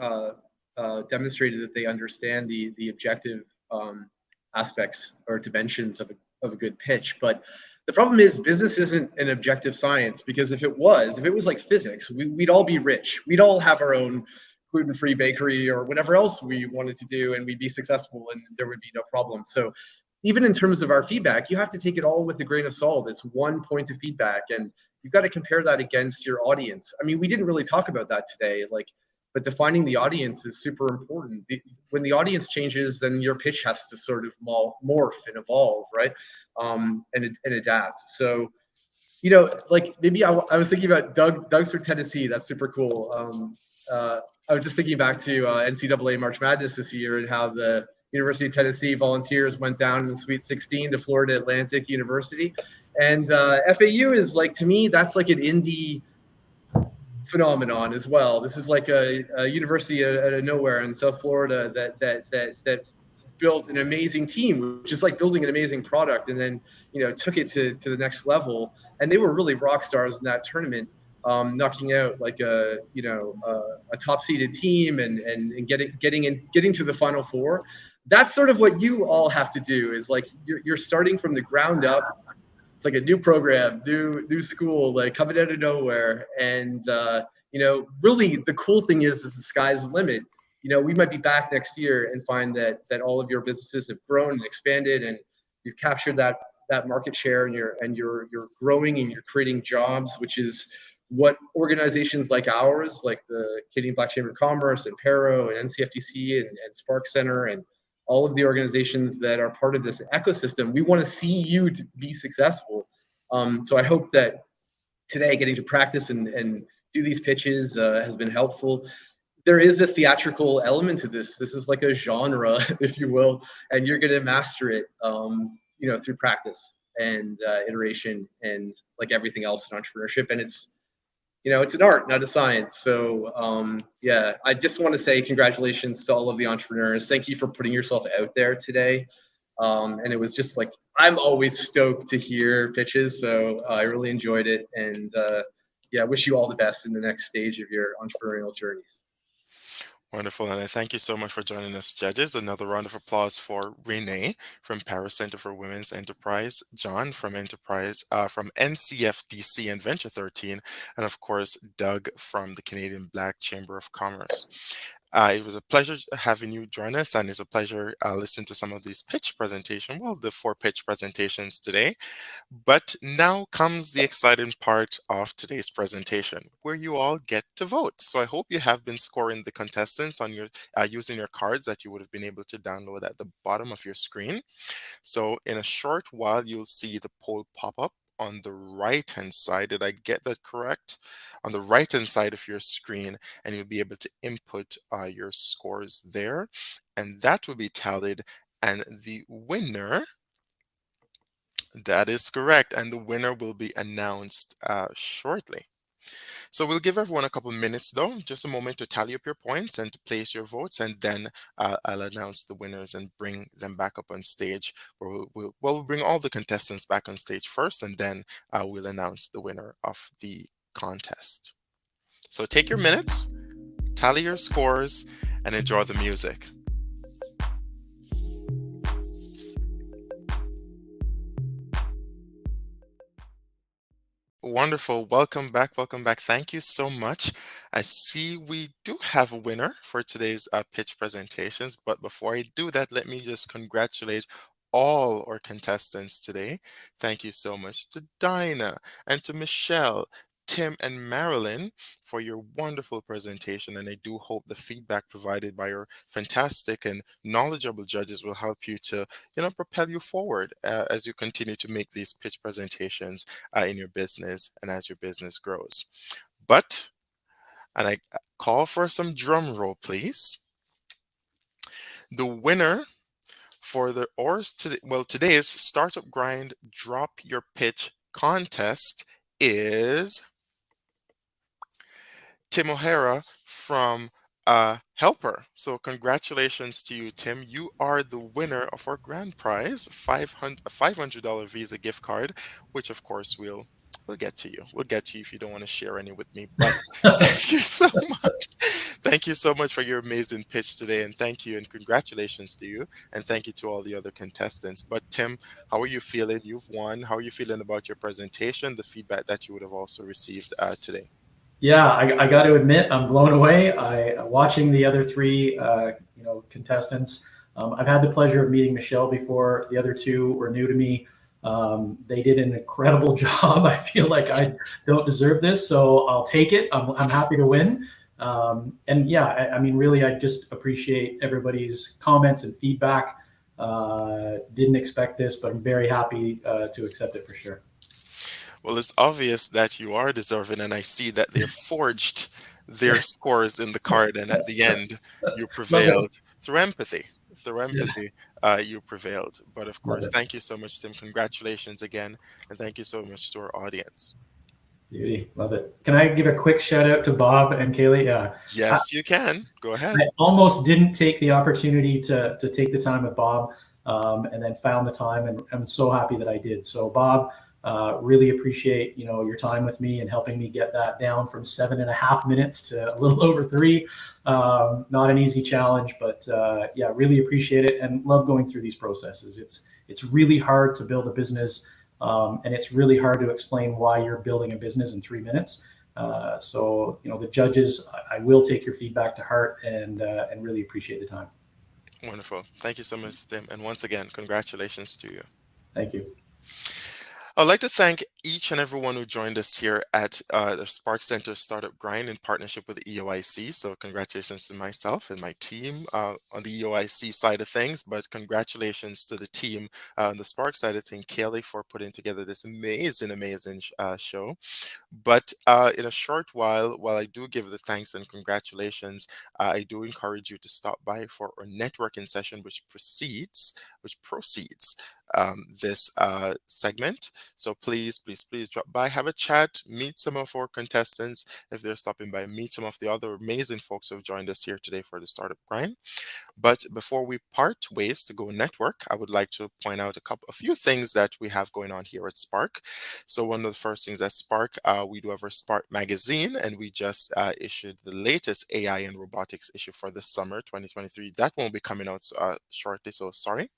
demonstrated that they understand the objective aspects or dimensions of a good pitch. But the problem is business isn't an objective science because if it was like physics, we'd all be rich. We'd all have our own gluten-free bakery or whatever else we wanted to do, and we'd be successful and there would be no problem. So even in terms of our feedback, you have to take it all with a grain of salt. It's one point of feedback, and you've got to compare that against your audience. I mean, we didn't really talk about that today, but defining the audience is super important. When the audience changes, then your pitch has to sort of morph and evolve, right? And adapt. So, maybe I was thinking about Doug's from Tennessee. That's super cool. I was just thinking back to NCAA March Madness this year and how the University of Tennessee Volunteers went down in the Sweet 16 to Florida Atlantic University. And FAU is to me, that's like an indie phenomenon as well. This is like a university out of nowhere in South Florida that built an amazing team, which is like building an amazing product, and then took it to the next level. And they were really rock stars in that tournament, knocking out a top seeded team and getting to the Final Four. That's sort of what you all have to do. Is you're starting from the ground up. It's like a new program, new school, coming out of nowhere. And really the cool thing is the sky's the limit. We might be back next year and find that all of your businesses have grown and expanded, and you've captured that market share, and you're growing and you're creating jobs, which is what organizations like ours, like the Canadian Black Chamber of Commerce and Paro and NCFTC and Spark Center and all of the organizations that are part of this ecosystem, we want to see you to be successful. So I hope that today getting to practice and do these pitches has been helpful. There is a theatrical element to this. This is like a genre, if you will, and you're going to master it, through practice and iteration and like everything else in entrepreneurship. And it's an art, not a science. So I just want to say congratulations to all of the entrepreneurs. Thank you for putting yourself out there today. And it was just I'm always stoked to hear pitches. So I really enjoyed it. And wish you all the best in the next stage of your entrepreneurial journeys. Wonderful, and I thank you so much for joining us, judges. Another round of applause for Renee from Paris Center for Women's Enterprise, John from from NCFDC and Venture 13, and of course, Doug from the Canadian Black Chamber of Commerce. It was a pleasure having you join us, and it's a pleasure listening to some of these pitch presentations. Well, the 4 pitch presentations today. But now comes the exciting part of today's presentation, where you all get to vote. So I hope you have been scoring the contestants on your using your cards that you would have been able to download at the bottom of your screen. So in a short while, you'll see the poll pop up on the right-hand side. Did I get that correct? On the right-hand side of your screen, and you'll be able to input your scores there, and that will be tallied, and the winner, that is correct, and the winner will be announced shortly. So we'll give everyone a couple minutes though, just a moment to tally up your points and to place your votes, and then I'll announce the winners and bring them back up on stage. Where we'll bring all the contestants back on stage first, and then we'll announce the winner of the contest. So take your minutes, tally your scores, and enjoy the music. Wonderful. Welcome back. Welcome back. Thank you so much. I see we do have a winner for today's pitch presentations. But before I do that, let me just congratulate all our contestants today. Thank you so much to Dinah and to Michelle, Tim, and Marilyn for your wonderful presentation. And I do hope the feedback provided by your fantastic and knowledgeable judges will help you to, propel you forward as you continue to make these pitch presentations in your business and as your business grows. And I call for some drum roll, please. The winner for today's Startup Grind Drop Your Pitch contest is Tim O'Hara from Helper. So congratulations to you, Tim. You are the winner of our grand prize, a $500 Visa gift card, which of course we'll get to you. We'll get to you if you don't want to share any with me. But thank you so much. Thank you so much for your amazing pitch today. And thank you and congratulations to you. And thank you to all the other contestants. But Tim, how are you feeling? You've won. How are you feeling about your presentation, the feedback that you would have also received today? Yeah, I got to admit, I'm blown away. Watching the other three, contestants. I've had the pleasure of meeting Michelle before. The other two were new to me. They did an incredible job. I feel like I don't deserve this, so I'll take it. I'm happy to win. And yeah, I mean, really, I just appreciate everybody's comments and feedback. Didn't expect this, but I'm very happy to accept it for sure. Well, it's obvious that you are deserving, and I see that they've forged their scores in the card, and at the end, you prevailed through empathy. Through empathy, you prevailed. But of course, thank you so much, Tim. Congratulations again, and thank you so much to our audience. Beauty, love it. Can I give a quick shout out to Bob and Kaylee? Yes, you can. Go ahead. I almost didn't take the opportunity to take the time with Bob, and then found the time, and I'm so happy that I did. So Bob, really appreciate your time with me and helping me get that down from 7.5 minutes to a little over 3. Not an easy challenge, but yeah, really appreciate it and love going through these processes. It's really hard to build a business, and it's really hard to explain why you're building a business in 3 minutes. So the judges, I will take your feedback to heart and really appreciate the time. Wonderful. Thank you so much, Tim. And once again, congratulations to you. Thank you. I'd like to thank each and everyone who joined us here at the Spark Center Startup Grind in partnership with the EOIC. So congratulations to myself and my team on the EOIC side of things, but congratulations to the team on the Spark side of things, Kelly, for putting together this amazing show. But in a short while I do give the thanks and congratulations, I do encourage you to stop by for our networking session, which proceeds this segment. So please drop by, have a chat, meet some of our contestants if they're stopping by, meet some of the other amazing folks who have joined us here today for the Startup Grind. But before we part ways to go network, I would like to point out a few things that we have going on here at Spark. So one of the first things at Spark, we do have our Spark magazine, and we just issued the latest AI and robotics issue for the summer 2023. That won't be coming out shortly, so sorry.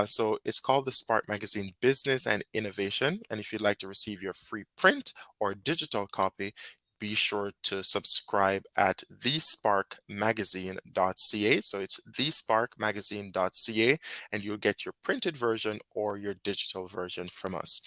So it's called the Spark Magazine Business and Innovation. And if you'd like to receive your free print or digital copy, be sure to subscribe at thesparkmagazine.ca. So it's thesparkmagazine.ca, and you'll get your printed version or your digital version from us.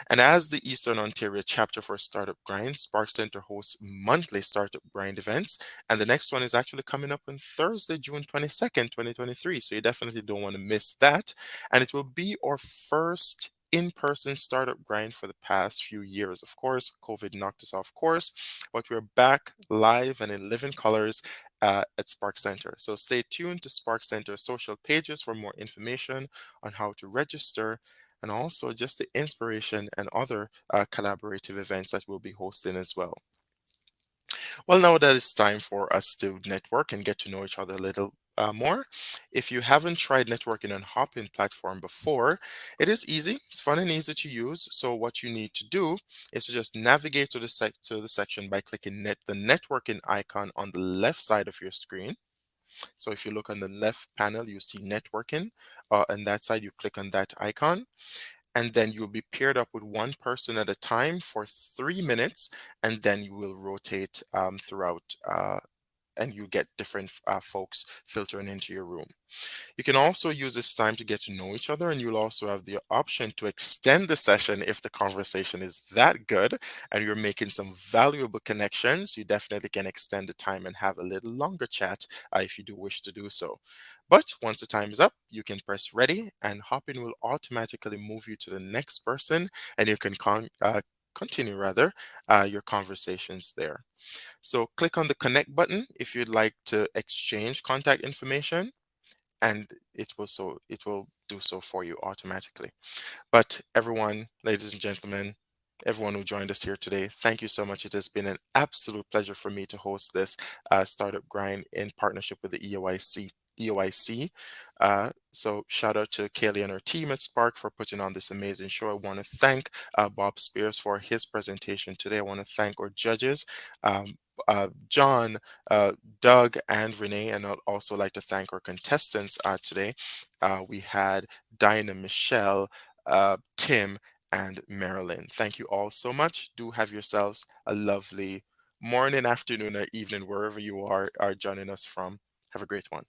And as the Eastern Ontario chapter for Startup Grind, Spark Center hosts monthly Startup Grind events. And the next one is actually coming up on Thursday, June 22nd, 2023. So you definitely don't want to miss that. And it will be our first in-person Startup Grind for the past few years. Of course, COVID knocked us off course, but we're back live and in living colors at Spark Center. So stay tuned to Spark Center social pages for more information on how to register and also just the inspiration and other collaborative events that we'll be hosting as well. Well, now that it's time for us to network and get to know each other a little more. If you haven't tried networking on Hopin platform before, it is easy. It's fun and easy to use. So what you need to do is to just navigate to the section by clicking the networking icon on the left side of your screen. So if you look on the left panel, you see networking. On that side, you click on that icon, and then you'll be paired up with one person at a time for 3 minutes, and then you will rotate throughout, and you get different folks filtering into your room. You can also use this time to get to know each other, and you'll also have the option to extend the session if the conversation is that good and you're making some valuable connections. You definitely can extend the time and have a little longer chat if you do wish to do so. But once the time is up, you can press ready, and Hopin will automatically move you to the next person, and you can continue rather your conversations there. So click on the connect button if you'd like to exchange contact information, and it will do so for you automatically. But everyone, ladies and gentlemen, everyone who joined us here today, thank you so much. It has been an absolute pleasure for me to host this startup grind in partnership with the EOIC. So shout out to Kaylee and her team at Spark for putting on this amazing show. I want to thank Bob Spears for his presentation today. I want to thank our judges, John, Doug, and Renee, and I'd also like to thank our contestants today. We had Dinah, Michelle, Tim, and Marilyn. Thank you all so much. Do have yourselves a lovely morning, afternoon, or evening, wherever you are joining us from. Have a great one.